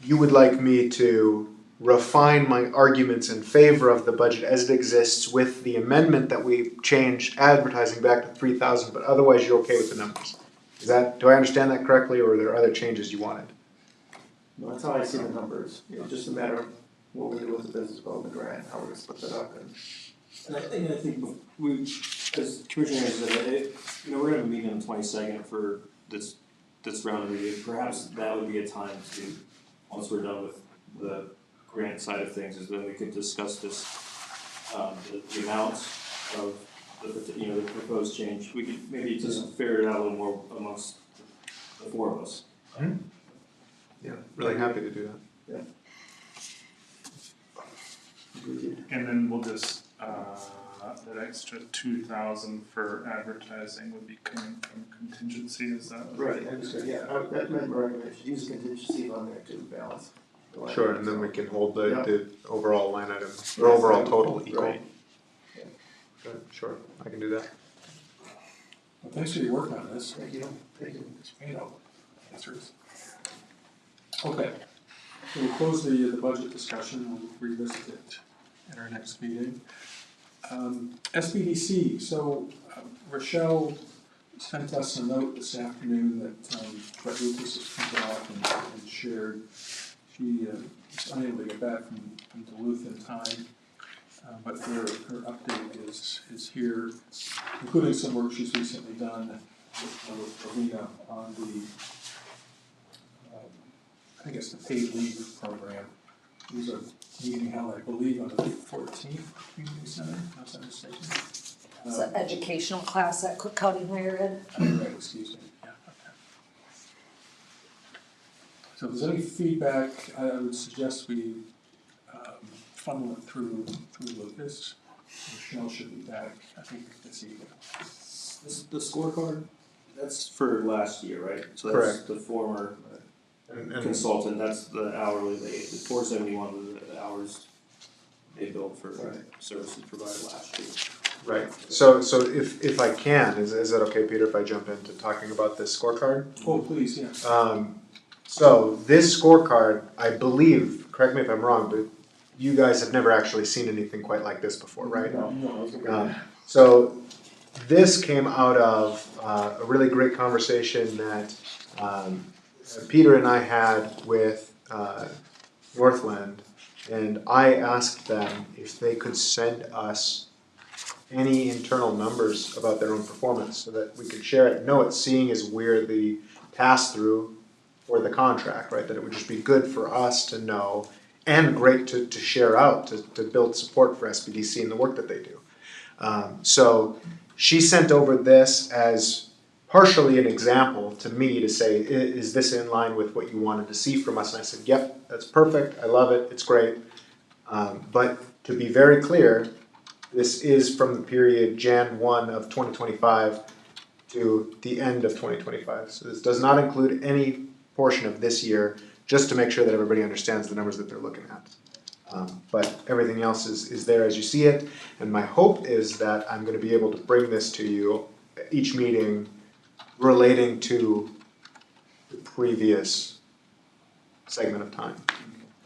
S5: you would like me to refine my arguments in favor of the budget as it exists with the amendment that we change advertising back to 3,000, but otherwise you're okay with the numbers? Do I understand that correctly, or are there other changes you wanted?
S4: No, that's how I see the numbers. It's just a matter of what we do with the business development grant, how we're gonna split that up.
S9: And I think we, as commissioners, we're gonna have a meeting on the 22nd for this round of review. Perhaps that would be a time to, once we're done with the grant side of things, is then we could discuss this, the amounts of the proposed change. We could maybe just figure it out a little more amongst the four of us.
S5: Yeah, really happy to do that.
S2: And then we'll just, that extra 2,000 for advertising would be coming from contingency, is that?
S4: Right, I understand, yeah, that's my recommendation, use contingency on there to balance.
S5: Sure, and then we can hold the overall line item, or overall total equal.
S4: Right.
S5: Good, sure, I can do that.
S1: Well, thanks for your work on this.
S4: Thank you.
S1: Answers. Okay, so we'll close the budget discussion, we'll revisit it at our next meeting. SBDC, so Rochelle sent us a note this afternoon that Brett Lucas has printed off and shared. She was unable to get back from Duluth in time, but her update is here, including some work she's recently done with Alina on the, I think it's the paid leave program. These are meeting held, I believe, on the 14th community center, not that mistaken.
S3: It's an educational class at Cook County Higher Ed.
S1: Right, excuse me, yeah, okay. So if there's any feedback, I would suggest we funnel it through Lucas. Michelle should be back, I think, this evening.
S9: The scorecard, that's for last year, right? So that's
S5: Correct.
S9: the former
S5: And
S9: consultant, that's the hourly, the 471 was the hours they billed for services provided last year.
S5: right, so if I can, is that okay, Peter, if I jump into talking about this scorecard?
S1: Oh, please, yes.
S5: So this scorecard, I believe, correct me if I'm wrong, but you guys have never actually seen anything quite like this before, right?
S4: No.
S5: So this came out of a really great conversation that Peter and I had with Northland, and I asked them if they could send us any internal numbers about their own performance so that we could share it. No, it's seeing as we're the pass-through for the contract, right? That it would just be good for us to know and great to share out, to build support for SBDC and the work that they do. So she sent over this as partially an example to me to say, is this in line with what you wanted to see from us? And I said, yep, that's perfect, I love it, it's great. But to be very clear, this is from the period Jan 1 of 2025 to the end of 2025. So this does not include any portion of this year, just to make sure that everybody understands the numbers that they're looking at. But everything else is there as you see it, and my hope is that I'm going to be able to bring this to you at each meeting relating to the previous segment of time.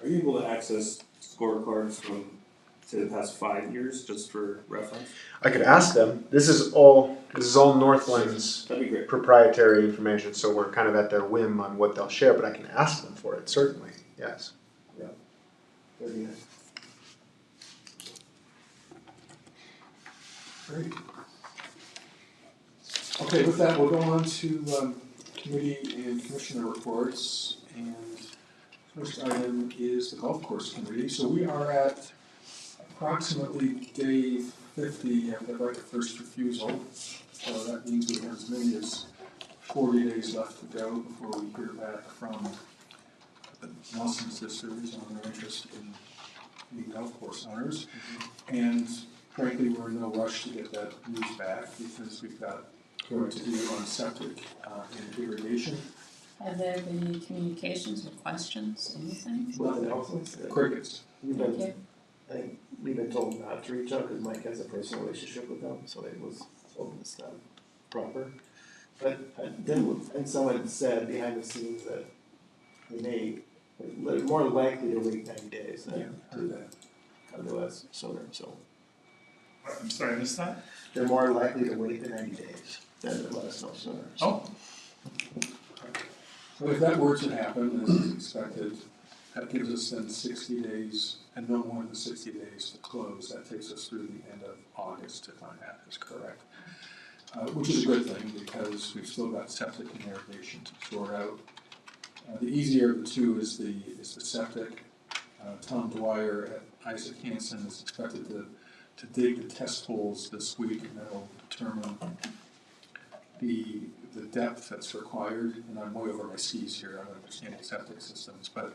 S9: Are you able to access scorecards from, say, the past 5 years, just for reference?
S5: I could ask them. This is all Northland's
S9: That'd be great.
S5: proprietary information, so we're kind of at their whim on what they'll share, but I can ask them for it, certainly, yes.
S4: That'd be nice.
S1: Great. Okay, with that, we'll go on to committee and commissioner reports. And first item is the golf course committee. So we are at approximately day 50 of the right of first refusal. So that means we have as many as 40 days left to go before we hear back from the Nelson sisters on their interest in the golf course owners. And frankly, we're in no rush to get that news back because we've got work to do on septic and irrigation.
S7: Have there been any communications or questions, anything?
S4: Nothing else?
S1: Crickets.
S4: We've
S7: Thank
S4: been,
S7: you.
S4: I think we've been told not to reach out because Mike has a personal relationship with them, so it was told it's not proper. But and someone said behind the scenes that they may, more likely to wait 90 days than
S1: Heard that.
S4: come to us sooner, so.
S2: I'm sorry, I missed that?
S4: They're more likely to wait the 90 days than to let us know sooner. So.
S2: Oh,
S1: So if that were to happen, as is expected, that gives us then 60 days and no more than 60 days to close. That takes us through the end of August, if my math is correct. Which is a good thing because we've still got septic and irrigation to sort out. The easier of the two is the septic. Tom Dwyer at Isaac Hansen is expected to dig the test holes this week, and that'll determine the depth that's required. And I'm way over my skis here, I'm understanding septic systems, but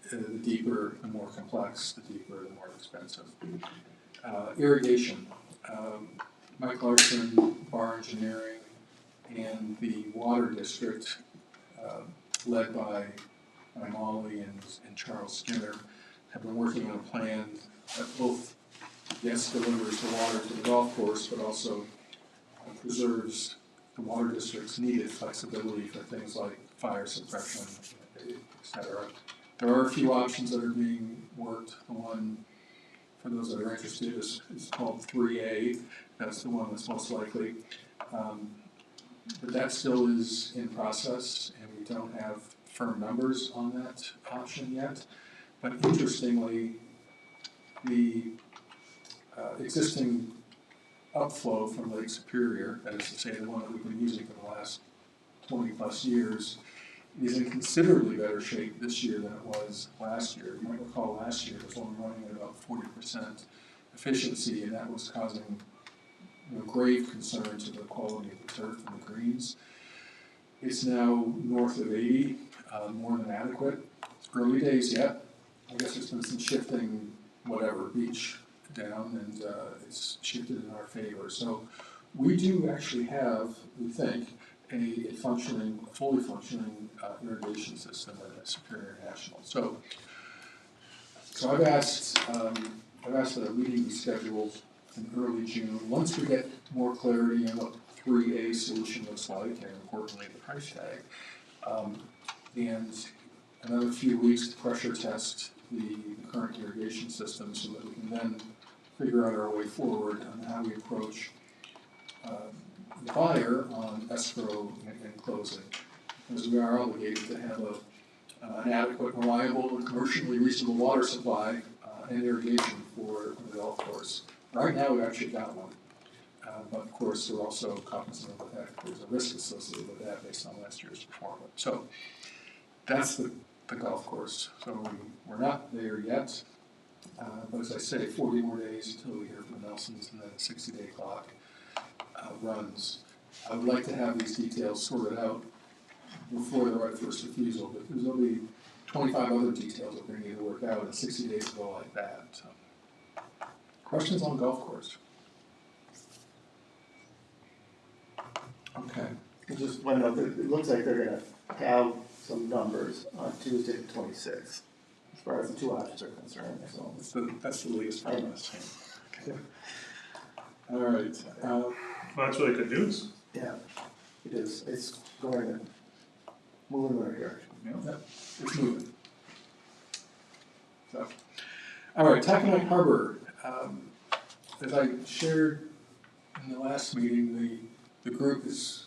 S1: the deeper, the more complex, the deeper, the more expensive. Irrigation. Mike Larson, Bar Engineering, and the Water District, led by Molly and Charles Skinner, have been working on a plan that both, yes, delivers the water to the golf course, but also preserves the Water District's needed flexibility for things like fire suppression, et cetera. There are a few options that are being worked. The one, for those that are interested, is called 3A. That's the one that's most likely. But that still is in process, and we don't have firm numbers on that option yet. But interestingly, the existing upflow from Lake Superior, that is to say the one that we've been using for the last 20 plus years, is in considerably better shape this year than it was last year. You might recall last year it was only running at about 40% efficiency, and that was causing grave concern to the quality of the turf and the greens. It's now north of 80, more than adequate. It's early days yet. I guess there's been some shifting, beach down, and it's shifted in our favor. So we do actually have, we think, a fully functioning irrigation system at Superior National. So I've asked that a meeting be scheduled in early June. Once we get more clarity on what 3A solution looks like, and importantly the price tag, and another few weeks to pressure test the current irrigation system so that we can then figure out our way forward on how we approach the buyer on escrow and closing. Because we are obligated to have an adequate, reliable, and commercially reasonable water supply and irrigation for the golf course. Right now, we've actually got one. But of course, we're also cognizant of the fact that there's a risk associated with that based on last year's performance. So that's the the golf course. So we're not there yet, but as I say, 40 more days until we hear from the Nelsons, and then a 60-day clock runs. I would like to have these details sorted out before the right first refusal, because there'll be 25 other details that we need to work out, and 60 days to go like that. So. Questions on golf course? Okay.
S4: Just one note, it looks like they're gonna have some numbers on Tuesday the 26th, as far as the two options are concerned, so.
S1: That's the latest from us. Okay. All right.
S2: Well, that's really good news.
S4: Yeah, it is, it's going, moving in the right direction.
S1: Yep, it's moving. So, all right, Taconite Harbor. As I shared in the last meeting, the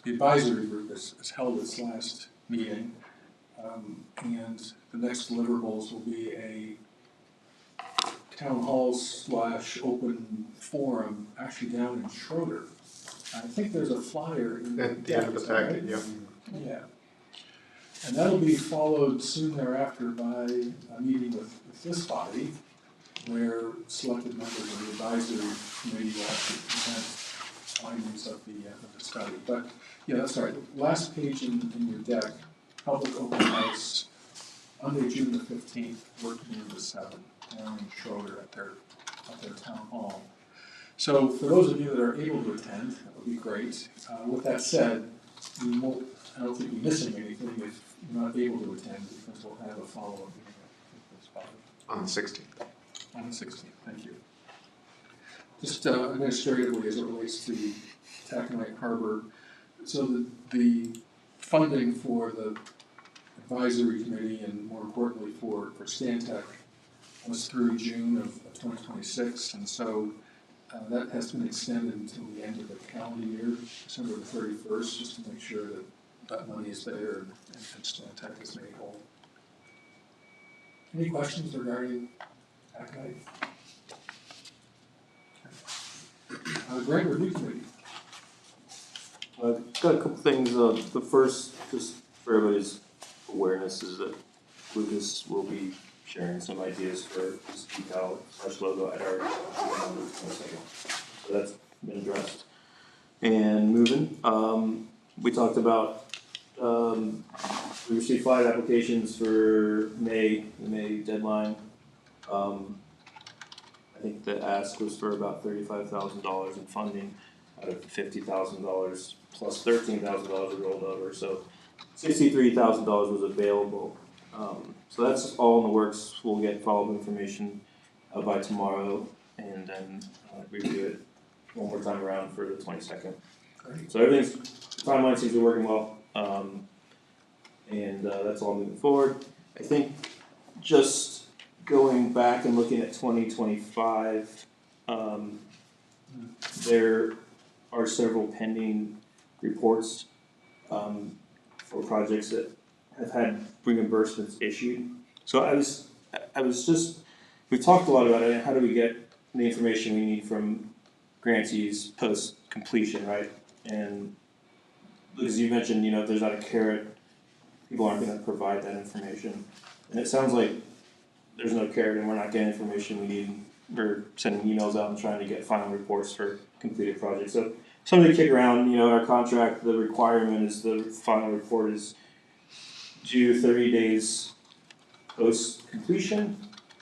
S1: advisory group has held its last meeting, and the next deliverables will be a town hall / open forum, actually down in Schroeder. I think there's a flyer in the
S5: At the end of the
S1: deck,
S5: packet,
S1: right?
S5: yeah.
S1: Yeah. And that'll be followed soon thereafter by a meeting with this body, where selected members of the advisory committee will actually present findings of the study. But, yeah, that's right. Last page in your deck, public open house, Monday, June the 15th, working noon to 7, down in Schroeder at their town hall. So for those of you that are able to attend, that would be great. With that said, you won't, I don't think you're missing anything if you're not able to attend, because we'll have a follow-up meeting with this body.
S5: On the 16th.
S1: On the 16th, thank you. Just administratively, as it relates to Taconite Harbor, so the funding for the advisory committee, and more importantly for Stantec, was through June of 2026, and so that has been extended until the end of the calendar year, December the 31st, just to make sure that that money is there and Stantec is made whole. Any questions regarding Taconite? Grant Review Committee.
S9: I've got a couple things, the first, just for everybody's awareness, is that Lucas will be sharing some ideas for this decal / logo at our meeting in a second. So that's been addressed. And moving, we talked about, we received 5 applications for the May deadline. I think the ask was for about $35,000 in funding out of $50,000 plus $13,000 rolled over, so $63,000 was available. So that's all in the works. We'll get follow-up information by tomorrow, and then review it one more time around for the 22nd.
S1: Great.
S9: So everything's, timeline seems to be working well, and that's all moving forward. I think just going back and looking at 2025, there are several pending reports for projects that have had reimbursements issued. So I was just, we talked a lot about it, how do we get the information we need from grantees post completion, right? And because you mentioned, if there's not a carrot, people aren't gonna provide that information. And it sounds like there's no carrot and we're not getting information we need. We're sending emails out and trying to get final reports for completed projects. So something to kick around, our contract, the requirement is the final report is due 30 days post completion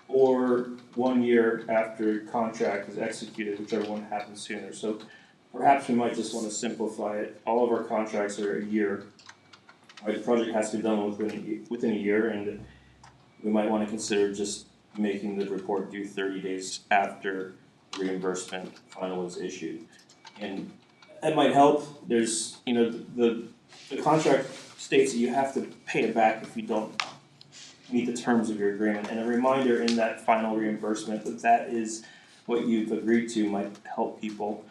S9: or 1 year after contract is executed, whichever one happens sooner. So perhaps we might just want to simplify it. All of our contracts are a year. Right, the project has to be done within a year, and we might want to consider just making the report due 30 days after reimbursement final is issued. And that might help. There's, the contract states that you have to pay it back if you don't meet the terms of your agreement. And a reminder in that final reimbursement that that is what you've agreed to might help people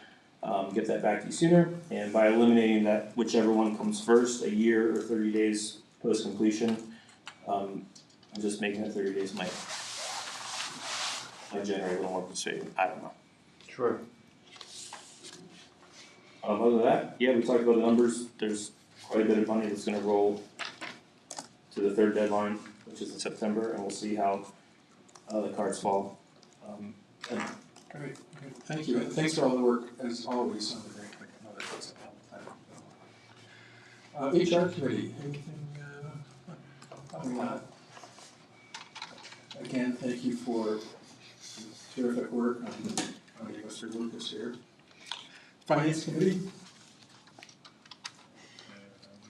S9: get that back to you sooner. And by eliminating that, whichever one comes first, a year or 30 days post completion, I'm just making it 30 days might generate a little more persuasion. I don't know.
S5: Sure.
S9: Other than that, yeah, we talked about the numbers. There's quite a bit of money that's going to roll to the third deadline, which is in September, and we'll see how the cards fall. And
S1: Great, great, thank you, and thanks for all the work, as always, on the grant, I know that takes a lot of time. HR committee, anything, on that? Again, thank you for terrific work on Mr. Lucas here. Finance committee?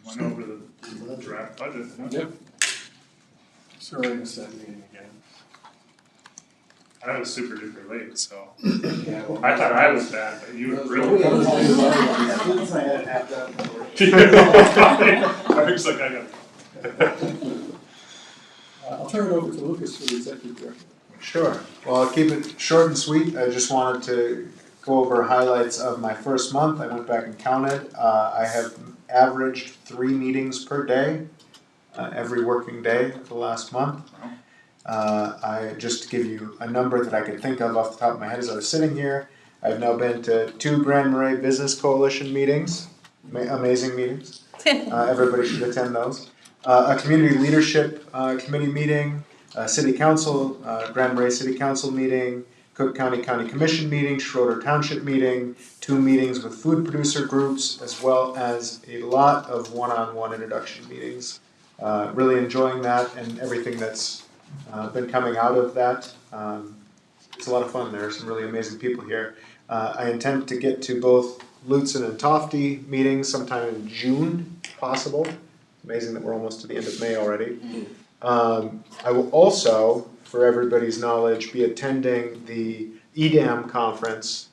S2: Went over the draft budget, huh?
S1: Yep. Sorry, I missed that meeting again.
S2: I was super duper late, so
S1: Yeah, well,
S2: I thought I was bad, but you were really. I was like, I got.
S1: I'll turn it over to Lucas for the executive director.
S5: Sure. Well, I'll keep it short and sweet. I just wanted to go over highlights of my first month. I went back and counted. I have averaged 3 meetings per day, every working day for the last month. I just to give you a number that I could think of off the top of my head as I was sitting here. I've now been to 2 Grand Marais Business Coalition meetings, amazing meetings. Everybody should attend those. A community leadership committee meeting, a city council, Grand Marais City Council meeting, Cook County County Commission meeting, Schroeder Township meeting, 2 meetings with food producer groups, as well as a lot of one-on-one introduction meetings. Really enjoying that and everything that's been coming out of that. It's a lot of fun. There are some really amazing people here. I intend to get to both Lutzen and Tofte meetings sometime in June, if possible. Amazing that we're almost to the end of May already. I will also, for everybody's knowledge, be attending the EDA conference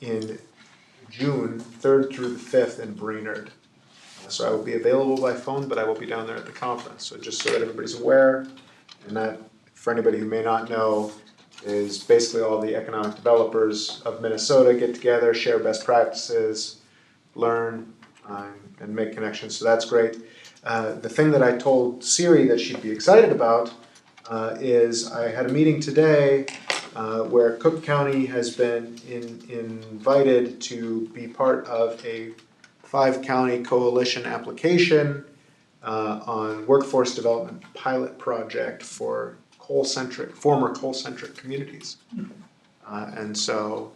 S5: in June 3rd through the 5th in Brainerd. So I will be available by phone, but I will be down there at the conference. So just so that everybody's aware, and that for anybody who may not know, is basically all the economic developers of Minnesota get together, share best practices, learn, and make connections. So that's great. The thing that I told Siri that she'd be excited about is I had a meeting today where Cook County has been invited to be part of a 5-county coalition application on workforce development pilot project for former coal-centric communities. And so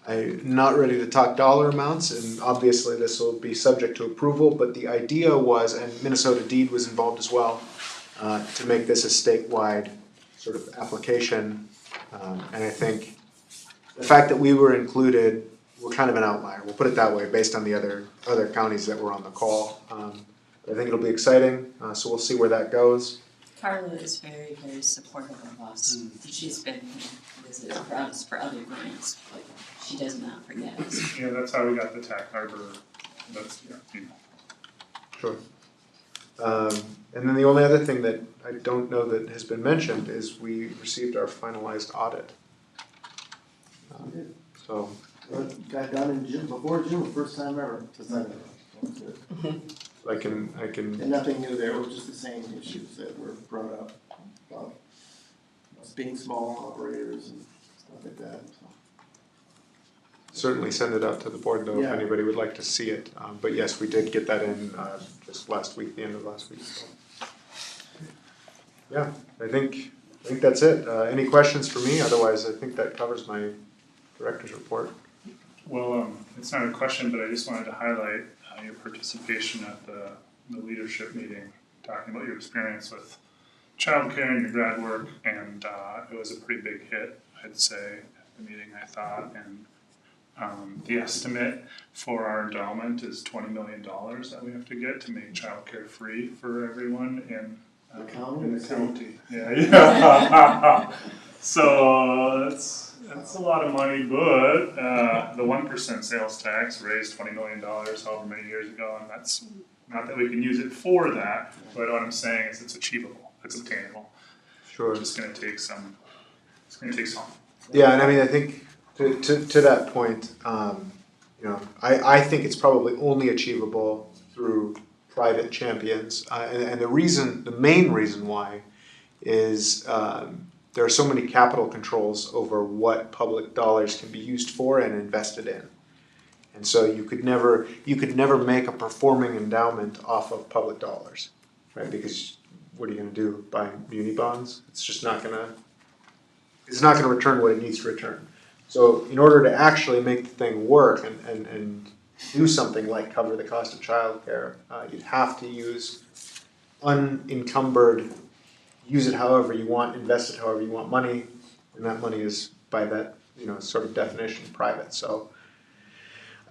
S5: I'm not ready to talk dollar amounts, and obviously this will be subject to approval, but the idea was, and Minnesota DEED was involved as well, to make this a statewide sort of application. And I think the fact that we were included, we're kind of an outlier, we'll put it that way, based on the other counties that were on the call. I think it'll be exciting, so we'll see where that goes.
S7: Carla is very, very supportive of us. She's been visiting for us for other grants, but she does not forget us.
S2: Yeah, that's how we got the Tack Harbor, that's, yeah, you know.
S5: Sure. And then the only other thing that I don't know that has been mentioned is we received our finalized audit. So.
S4: Got done in June, before June, first time ever.
S5: I can.
S4: And nothing new there, it was just the same issues that were brought up about us being small operators and stuff like that, so.
S5: Certainly send it out to the board though, if
S4: Yeah.
S5: anybody would like to see it. But yes, we did get that in just last week, the end of last week. So. Yeah, I think that's it. Any questions for me? Otherwise, I think that covers my director's report.
S2: Well, it's not a question, but I just wanted to highlight your participation at the leadership meeting, talking about your experience with childcare and your grad work, and it was a pretty big hit, I'd say, at the meeting, I thought, and the estimate for our endowment is $20 million that we have to get to make childcare free for everyone in
S4: The county?
S2: in the county. Yeah. So that's a lot of money, but the 1% sales tax raised $20 million however many years ago, and that's not that we can use it for that, but what I'm saying is it's achievable, it's obtainable.
S5: Sure.
S2: It's just gonna take some. It's gonna take some.
S5: Yeah, and I mean, I think to that point, I think it's probably only achievable through private champions, and the main reason why is there are so many capital controls over what public dollars can be used for and invested in, and so you could never make a performing endowment off of public dollars. right? Because what are you gonna do, buy muni bonds? It's just not gonna, it's not gonna return what it needs to return. So in order to actually make the thing work and do something like cover the cost of childcare, you'd have to use unencumbered, use it however you want, invest it however you want money, and that money is by that, sort of definition private. So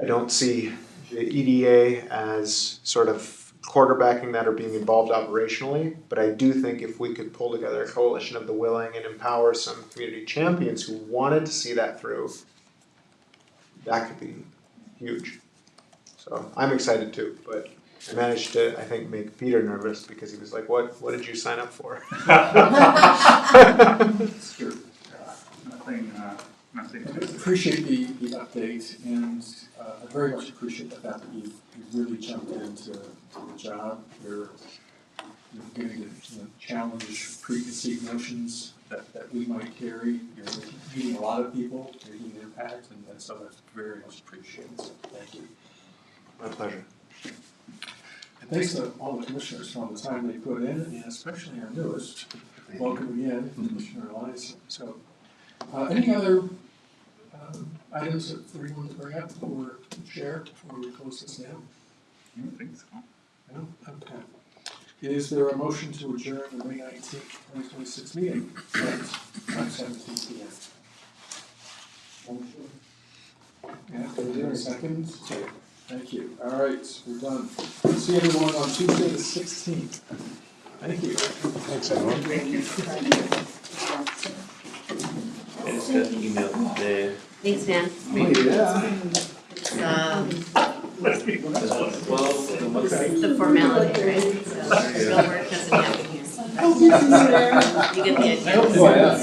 S5: I don't see the EDA as sort of quarterbacking that or being involved operationally, but I do think if we could pull together a coalition of the willing and empower some community champions who wanted to see that through, that could be huge. So I'm excited too, but I managed to, I think, make Peter nervous because he was like, what did you sign up for?
S2: It's true. Nothing, nothing.
S1: I appreciate the update, and I very much appreciate the fact that you've really jumped into the job. You're getting to challenge preconceived notions that we might carry. You're meeting a lot of people, making an impact, and so that's very much appreciated. So thank you.
S5: My pleasure.
S1: And thanks to all the commissioners for all the time they put in, and especially our newest. Welcome again, Commissioner Elias. So, any other items that we want to bring up or share before we close this down?
S2: I don't think so.
S1: No? Okay. Is there a motion to adjourn the May 19th, 2026 meeting at 5:17 p.m.? Yeah, is there a second? Thank you. All right, we're done. See everyone on Tuesday the 16th. Thank you.
S5: Thanks, everyone.
S6: I just got an email today.
S8: Thanks, Dan.
S1: Oh, yeah.
S8: It's,
S6: Well,
S8: it's the formality, right? So real work doesn't happen here. You get the idea.
S1: Oh, yeah.